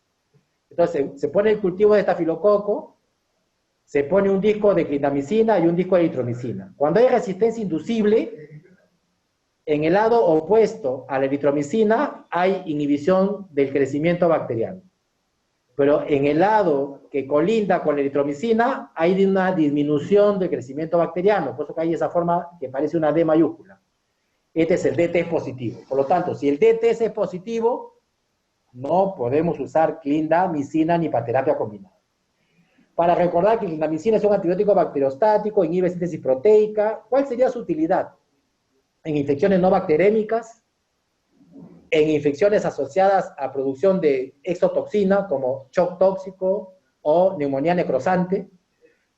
Entonces, se pone el cultivo de estafilococo, se pone un disco de clindamicina y un disco de eritromicina. Cuando hay resistencia inducible, en el lado opuesto a la eritromicina hay inhibición del crecimiento bacteriano. Pero en el lado que colinda con la eritromicina hay una disminución del crecimiento bacteriano, por eso que hay esa forma que parece una D mayúscula. Este es el D-test positivo. Por lo tanto, si el D-test es positivo, no podemos usar clindamicina ni para terapia combinada. Para recordar que clindamicina es un antibiótico bacteriostático, inhibe síntesis proteica. ¿Cuál sería su utilidad? En infecciones no bacterémicas, en infecciones asociadas a producción de exotoxina, como shock tóxico o neumonía necrosante.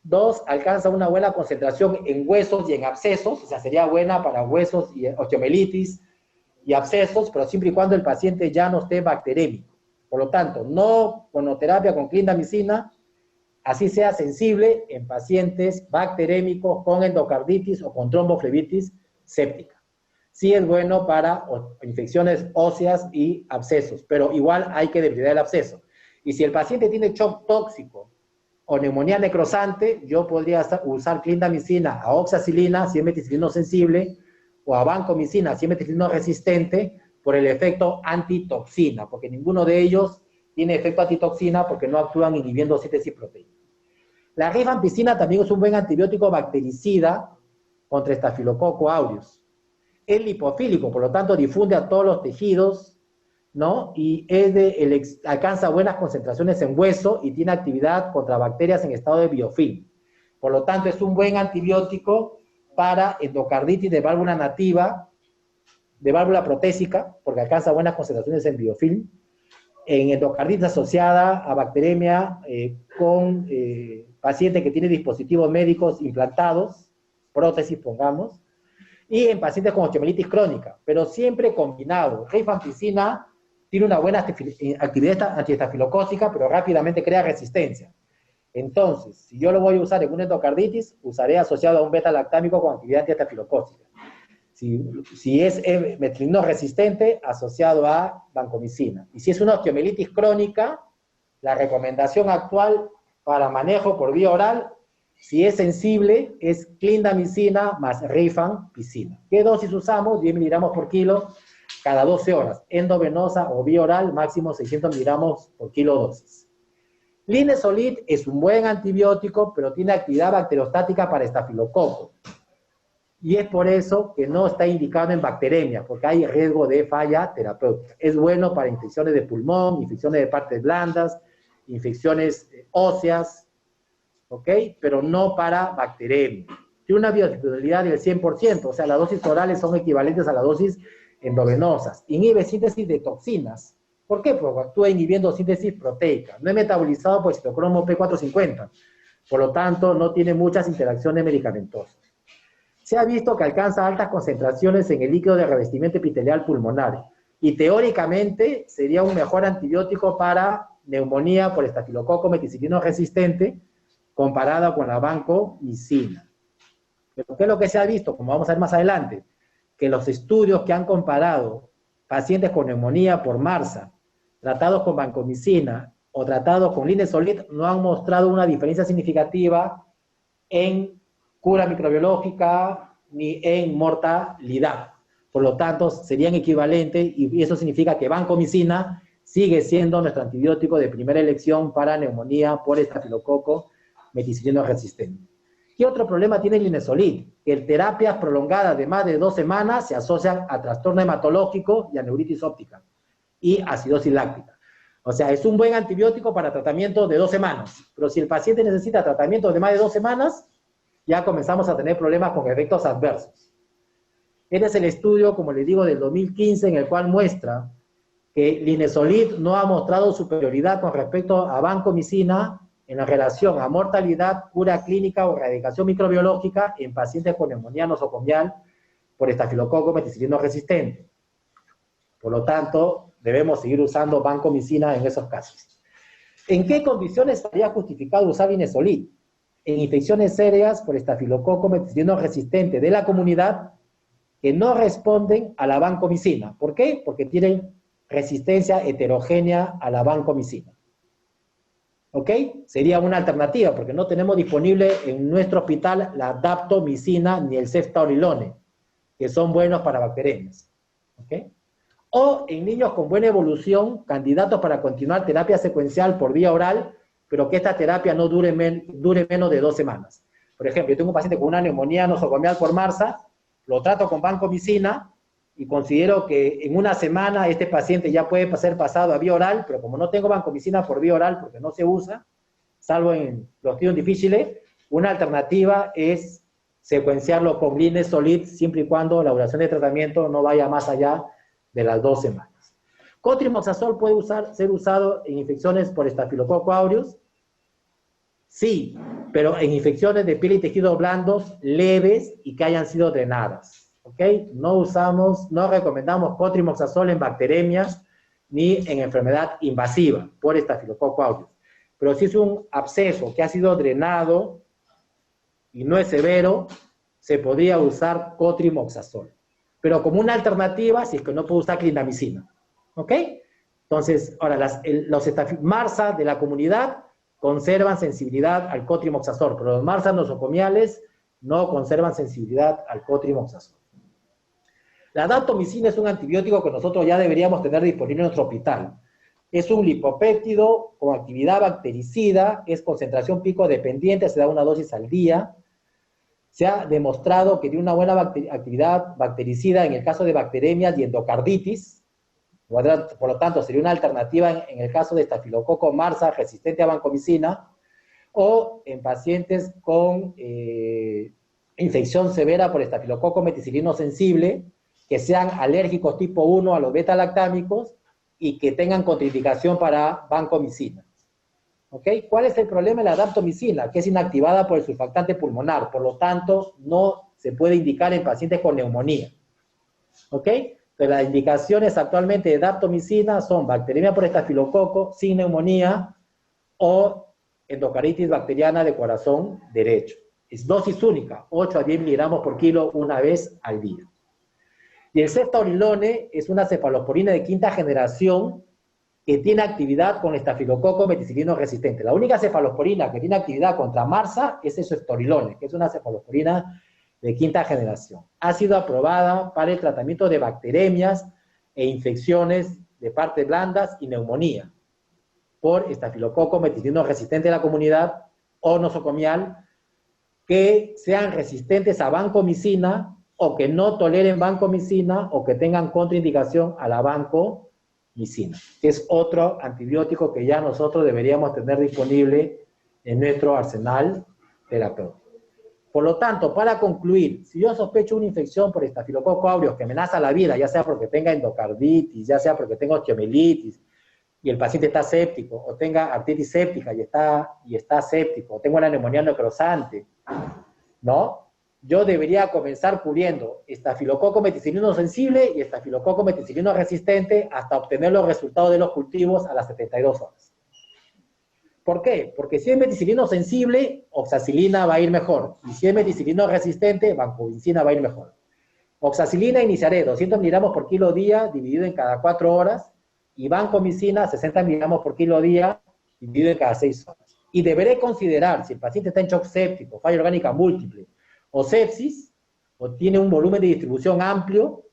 2, alcanza una buena concentración en huesos y en abscesos, o sea, sería buena para huesos y osteomielitis y abscesos, pero siempre y cuando el paciente ya no esté bacterémico. Por lo tanto, no monoterapia con clindamicina, así sea sensible en pacientes bacterémicos con endocarditis o con tromboflebitis séptica. Sí es bueno para infecciones óseas y abscesos, pero igual hay que debridar el absceso. Y si el paciente tiene shock tóxico o neumonía necrosante, yo podría usar clindamicina a oxacilina, si es meticilino sensible, o a vancomicina, si es meticilino resistente, por el efecto antitoxina, porque ninguno de ellos tiene efecto antitoxina porque no actúan inhibiendo síntesis proteica. La rifampicina también es un buen antibiótico bactericida contra Staphylococcus aureus. Es lipofílico, por lo tanto difunde a todos los tejidos, ¿no? Y alcanza buenas concentraciones en hueso y tiene actividad contra bacterias en estado de biofilm. Por lo tanto, es un buen antibiótico para endocarditis de válvula nativa, de válvula protésica, porque alcanza buenas concentraciones en biofilm, en endocarditis asociada a bacteremia con paciente que tiene dispositivos médicos implantados, prótesis, pongamos, y en pacientes con osteomielitis crónica, pero siempre combinado. Rifampicina tiene una buena actividad antiestafilocócica, pero rápidamente crea resistencia. Entonces, si yo lo voy a usar en una endocarditis, usaré asociado a un beta-lactámico con actividad antiestafilocócica. Si es metilino resistente, asociado a vancomicina. Y si es una osteomielitis crónica, la recomendación actual para manejo por vía oral, si es sensible, es clindamicina más rifampicina. ¿Qué dosis usamos? 10 miligramos por kilo cada 12 horas. Endovenosa o vía oral, máximo 600 miligramos por kilo dosis. Linezolid es un buen antibiótico, pero tiene actividad bacteriostática para estafilococo. Y es por eso que no está indicado en bacteremia, porque hay riesgo de falla terapéutica. Es bueno para infecciones de pulmón, infecciones de partes blandas, infecciones óseas, ¿ok? Pero no para bacteremia. Tiene una biodisponibilidad del 100%, o sea, las dosis orales son equivalentes a las dosis endovenosas. Inhibe síntesis de toxinas. ¿Por qué? Porque actúa inhibiendo síntesis proteica. No es metabolizado por el citocromo P450. Por lo tanto, no tiene muchas interacciones medicamentosas. Se ha visto que alcanza altas concentraciones en el líquido de revestimiento epitelial pulmonar y teóricamente sería un mejor antibiótico para neumonía por estafilococo meticilino resistente comparada con la vancomicina. Pero ¿qué es lo que se ha visto? Como vamos a ver más adelante, que los estudios que han comparado pacientes con neumonía por MARSA, tratados con vancomicina o tratados con linezolid, no han mostrado una diferencia significativa en cura microbiológica ni en mortalidad. Por lo tanto, serían equivalentes y eso significa que vancomicina sigue siendo nuestro antibiótico de primera elección para neumonía por estafilococo meticilino resistente. ¿Qué otro problema tiene el linezolid? Que terapias prolongadas de más de 2 semanas se asocian a trastorno hematológico y a neuritis óptica y acidosis láctica. O sea, es un buen antibiótico para tratamiento de 2 semanas, pero si el paciente necesita tratamiento de más de 2 semanas, ya comenzamos a tener problemas con efectos adversos. Este es el estudio, como les digo, del 2015, en el cual muestra que linezolid no ha mostrado superioridad con respecto a vancomicina en la relación a mortalidad, cura clínica o erradicación microbiológica en pacientes con neumonía nosocomial por estafilococo meticilino resistente. Por lo tanto, debemos seguir usando vancomicina en esos casos. ¿En qué condiciones estaría justificado usar linezolid? En infecciones serias por estafilococo meticilino resistente de la comunidad que no responden a la vancomicina. ¿Por qué? Porque tienen resistencia heterogénea a la vancomicina. ¿Ok? Sería una alternativa, porque no tenemos disponible en nuestro hospital la daptomicina ni el ceftaolilone, que son buenos para bacterias. ¿Ok? O en niños con buena evolución, candidatos para continuar terapia secuencial por vía oral, pero que esta terapia no dure menos de 2 semanas. Por ejemplo, yo tengo un paciente con una neumonía nosocomial por MRSA, lo trato con vancomicina, y considero que en 1 semana este paciente ya puede ser pasado a vía oral, pero como no tengo vancomicina por vía oral porque no se usa, salvo en los tiempos difíciles, una alternativa es secuenciarlo con linezolid siempre y cuando la duración de tratamiento no vaya más allá de las 2 semanas. Cotrimoxazol puede ser usado en infecciones por Staphylococcus aureus, sí, pero en infecciones de piel y tejidos blandos leves y que hayan sido drenadas. ¿Okay? No recomendamos cotrimoxazol en bacteremias ni en enfermedad invasiva por Staphylococcus aureus. Pero si es un absceso que ha sido drenado y no es severo, se podría usar cotrimoxazol. Pero como una alternativa, si es que no puedo usar clindamicina. ¿Ok? Entonces, ahora, los MRSA de la comunidad conservan sensibilidad al cotrimoxazol, pero los MRSA nosocomiales no conservan sensibilidad al cotrimoxazol. La daptomicina es un antibiótico que nosotros ya deberíamos tener disponible en nuestro hospital. Es un lipopéptido con actividad bactericida, es concentración pico dependiente, se da 1 dosis al día. Se ha demostrado que tiene una buena actividad bactericida en el caso de bacteremias y endocarditis. Por lo tanto, sería una alternativa en el caso de estafilococo MRSA resistente a vancomicina, o en pacientes con infección severa por estafilococo meticilino sensible, que sean alérgicos tipo 1 a los beta-lactámicos y que tengan contraindicación para vancomicina. ¿Ok? ¿Cuál es el problema de la daptomicina? Que es inactivada por el surfactante pulmonar, por lo tanto, no se puede indicar en pacientes con neumonía. ¿Ok? Pero las indicaciones actualmente de daptomicina son bacteremia por estafilococo sin neumonía o endocarditis bacteriana de corazón derecho. Es dosis única, 8 a 10 miligramos por kilo 1 vez al día. Y el ceftaolilone es una cefalosporina de 5ª generación que tiene actividad con estafilococo meticilino resistente. La única cefalosporina que tiene actividad contra MRSA es el ceftaolilone, que es una cefalosporina de 5ª generación. Ha sido aprobada para el tratamiento de bacteremias e infecciones de partes blandas y neumonía por estafilococo meticilino resistente de la comunidad o nosocomial que sean resistentes a vancomicina o que no toleren vancomicina o que tengan contraindicación a la vancomicina, que es otro antibiótico que ya nosotros deberíamos tener disponible en nuestro arsenal terapéutico. Por lo tanto, para concluir, si yo sospecho una infección por Staphylococcus aureus que amenaza la vida, ya sea porque tenga endocarditis, ya sea porque tenga osteomielitis y el paciente está séptico, o tenga artritis séptica y está séptico, o tengo una neumonía necrosante, ¿no? Yo debería comenzar cubriendo estafilococo meticilino sensible y estafilococo meticilino resistente hasta obtener los resultados de los cultivos a las 72 horas. ¿Por qué? Porque si es meticilino sensible, oxacilina va a ir mejor. Y si es meticilino resistente, vancomicina va a ir mejor. Oxacilina iniciaré 200 miligramos por kilo día, dividido en cada 4 horas, y vancomicina 60 miligramos por kilo día, dividido en cada 6 horas. Y deberé considerar si el paciente está en shock séptico, falla orgánica múltiple, o sepsis, o tiene un volumen de distribución amplio,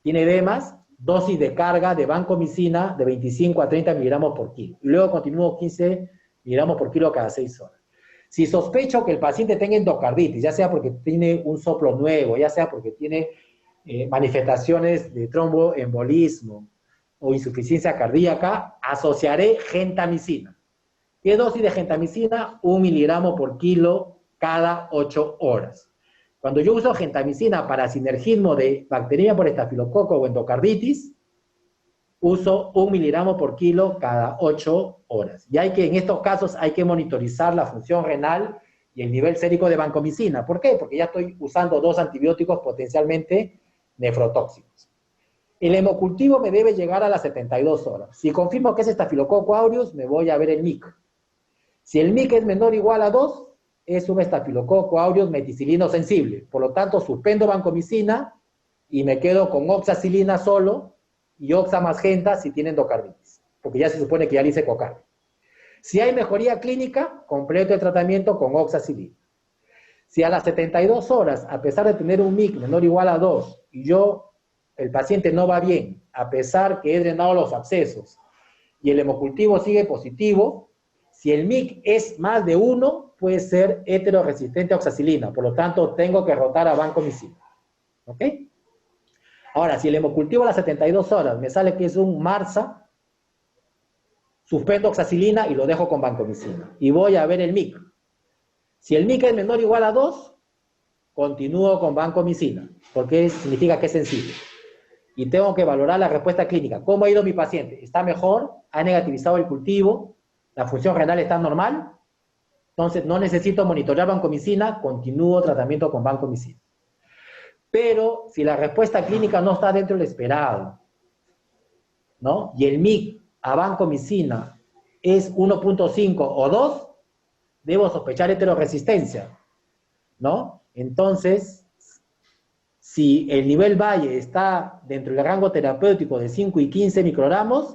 tiene edemas, dosis de carga de vancomicina de 25 a 30 miligramos por kilo. Y luego continúo 15 miligramos por kilo cada 6 horas. Si sospecho que el paciente tenga endocarditis, ya sea porque tiene un soplo nuevo, ya sea porque tiene manifestaciones de tromboembolismo o insuficiencia cardíaca, asociaré gentamicina. ¿Qué dosis de gentamicina? 1 miligramo por kilo cada 8 horas. Cuando yo uso gentamicina para sinergismo de bacteriemia por estafilococo o endocarditis, uso 1 miligramo por kilo cada 8 horas. Y en estos casos hay que monitorizar la función renal y el nivel sérico de vancomicina. ¿Por qué? Porque ya estoy usando 2 antibióticos potencialmente nefrotóxicos. El hemocultivo me debe llegar a las 72 horas. Si confirmo que es estafilococo aureus, me voy a ver el MIC. Si el MIC es menor o igual a 2, es un estafilococo aureus meticilino sensible. Por lo tanto, suspendo vancomicina y me quedo con oxacilina solo y oxa más genta si tiene endocarditis, porque ya se supone que ya le hice cocardia. Si hay mejoría clínica, completo el tratamiento con oxacilina. Si a las 72 horas, a pesar de tener un MIC menor o igual a 2, y el paciente no va bien, a pesar que he drenado los abscesos, y el hemocultivo sigue positivo, si el MIC es más de 1, puede ser heteroresistente a oxacilina, por lo tanto tengo que rotar a vancomicina. ¿Ok? Ahora, si el hemocultivo a las 72 horas me sale que es un MARSA, suspendo oxacilina y lo dejo con vancomicina. Y voy a ver el MIC. Si el MIC es menor o igual a 2, continúo con vancomicina, porque significa que es sensible. Y tengo que valorar la respuesta clínica. ¿Cómo ha ido mi paciente? ¿Está mejor? ¿Ha negativizado el cultivo? ¿La función renal está normal? Entonces no necesito monitorear vancomicina, continúo tratamiento con vancomicina. Pero si la respuesta clínica no está dentro del esperado, ¿no? Y el MIC a vancomicina es 1.5 o 2, debo sospechar heteroresistencia, ¿no? Entonces, si el nivel Valle está dentro del rango terapéutico de 5 y 15 microgramos,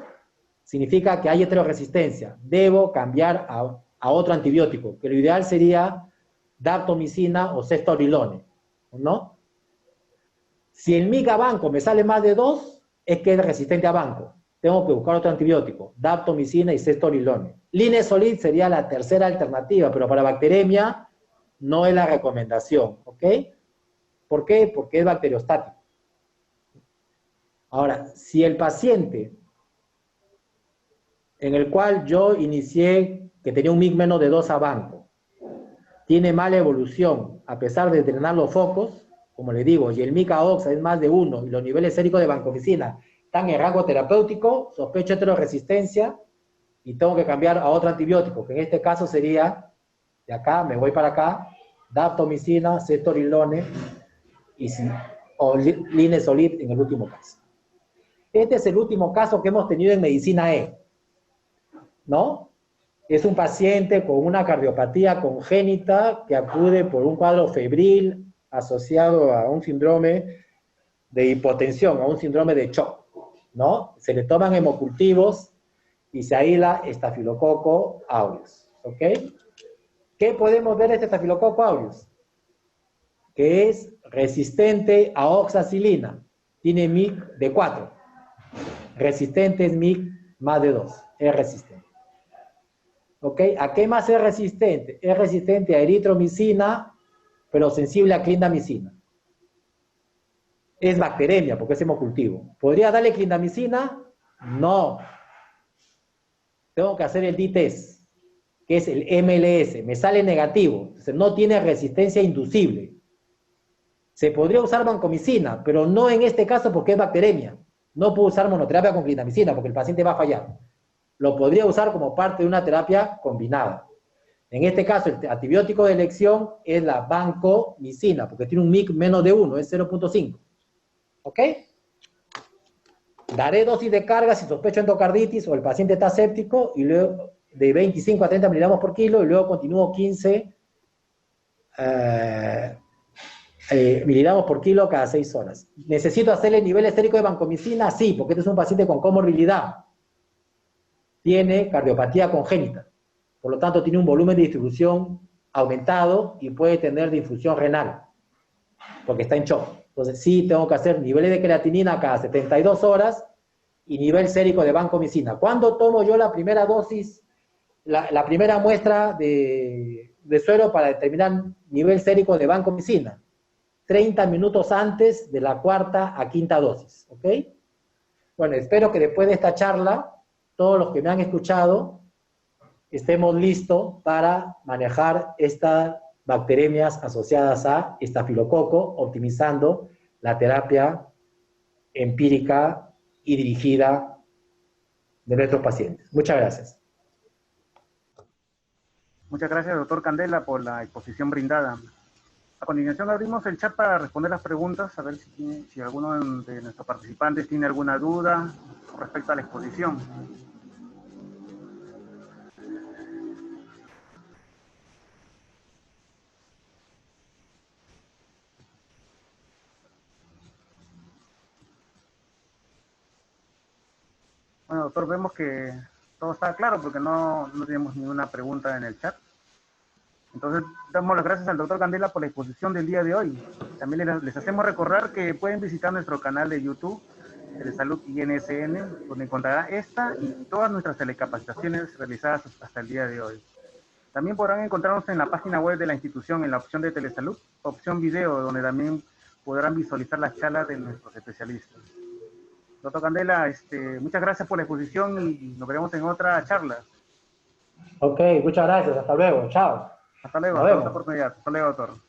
significa que hay heteroresistencia. Debo cambiar a otro antibiótico, que lo ideal sería daptomicina o ceftaroline, ¿no? Si el MIC a banco me sale más de 2, es que es resistente a banco. Tengo que buscar otro antibiótico, daptomicina y ceftaroline. Linezolid sería la tercera alternativa, pero para bacteremia no es la recomendación, ¿ok? ¿Por qué? Porque es bacteriostático. Ahora, si el paciente en el cual yo inicié que tenía un MIC menos de 2 a banco, tiene mala evolución, a pesar de drenar los focos, como le digo, y el MIC a oxa es más de 1, y los niveles séricos de vancomicina están en rango terapéutico, sospecho heteroresistencia, y tengo que cambiar a otro antibiótico, que en este caso sería, de acá, me voy para acá, daptomicina, ceftaroline, o linezolid en el último caso. Este es el último caso que hemos tenido en medicina E, ¿no? Es un paciente con una cardiopatía congénita que acude por un cuadro febril asociado a un síndrome de hipotensión, a un síndrome de shock, ¿no? Se le toman hemocultivos y se aísla estafilococo aureus, ¿ok? ¿Qué podemos ver de este estafilococo aureus? Que es resistente a oxacilina, tiene MIC de 4, resistente es MIC más de 2, es resistente. ¿Ok? ¿A qué más es resistente? Es resistente a eritromicina, pero sensible a clindamicina. Es bacteremia, porque es hemocultivo. ¿Podría darle clindamicina? No. Tengo que hacer el D-test, que es el MLS. Me sale negativo. Entonces, no tiene resistencia inducible. Se podría usar vancomicina, pero no en este caso porque es bacteremia. No puedo usar monoterapia con clindamicina porque el paciente va a fallar. Lo podría usar como parte de una terapia combinada. En este caso, el antibiótico de elección es la vancomicina, porque tiene un MIC menos de 1, es 0.5. ¿Ok? Daré dosis de carga si sospecho endocarditis o el paciente está séptico, y luego de 25 a 30 miligramos por kilo, y luego continúo 15 miligramos por kilo cada 6 horas. ¿Necesito hacerle nivel estérico de vancomicina? Sí, porque este es un paciente con comorbilidad. Tiene cardiopatía congénita, por lo tanto tiene un volumen de distribución aumentado y puede tener difusión renal, porque está en shock. Entonces, sí, tengo que hacer niveles de creatinina cada 72 horas y nivel sérico de vancomicina. ¿Cuándo tomo yo la primera dosis, la primera muestra de suero para determinar nivel sérico de vancomicina? 30 minutos antes de la cuarta a quinta dosis, ¿ok? Bueno, espero que después de esta charla, todos los que me han escuchado, estemos listos para manejar estas bacteremias asociadas a estafilococo, optimizando la terapia empírica y dirigida de nuestros pacientes. Muchas gracias. Muchas gracias, doctor Candela, por la exposición brindada. A continuación abrimos el chat para responder las preguntas, a ver si alguno de nuestros participantes tiene alguna duda respecto a la exposición. Bueno, doctor, vemos que todo está claro porque no tenemos ninguna pregunta en el chat. Entonces, damos las gracias al doctor Candela por la exposición del día de hoy. También les hacemos recordar que pueden visitar nuestro canal de YouTube, Telesalud INSN, donde encontrará esta y todas nuestras telecapacitaciones realizadas hasta el día de hoy. También podrán encontrarnos en la página web de la institución, en la opción de Telesalud, opción video, donde también podrán visualizar las charlas de nuestros especialistas. Doctor Candela, muchas gracias por la exposición y nos veremos en otra charla. Ok, muchas gracias. Hasta luego. Chao. Hasta luego, Nos hasta vemos. otra oportunidad. Hasta luego, doctor.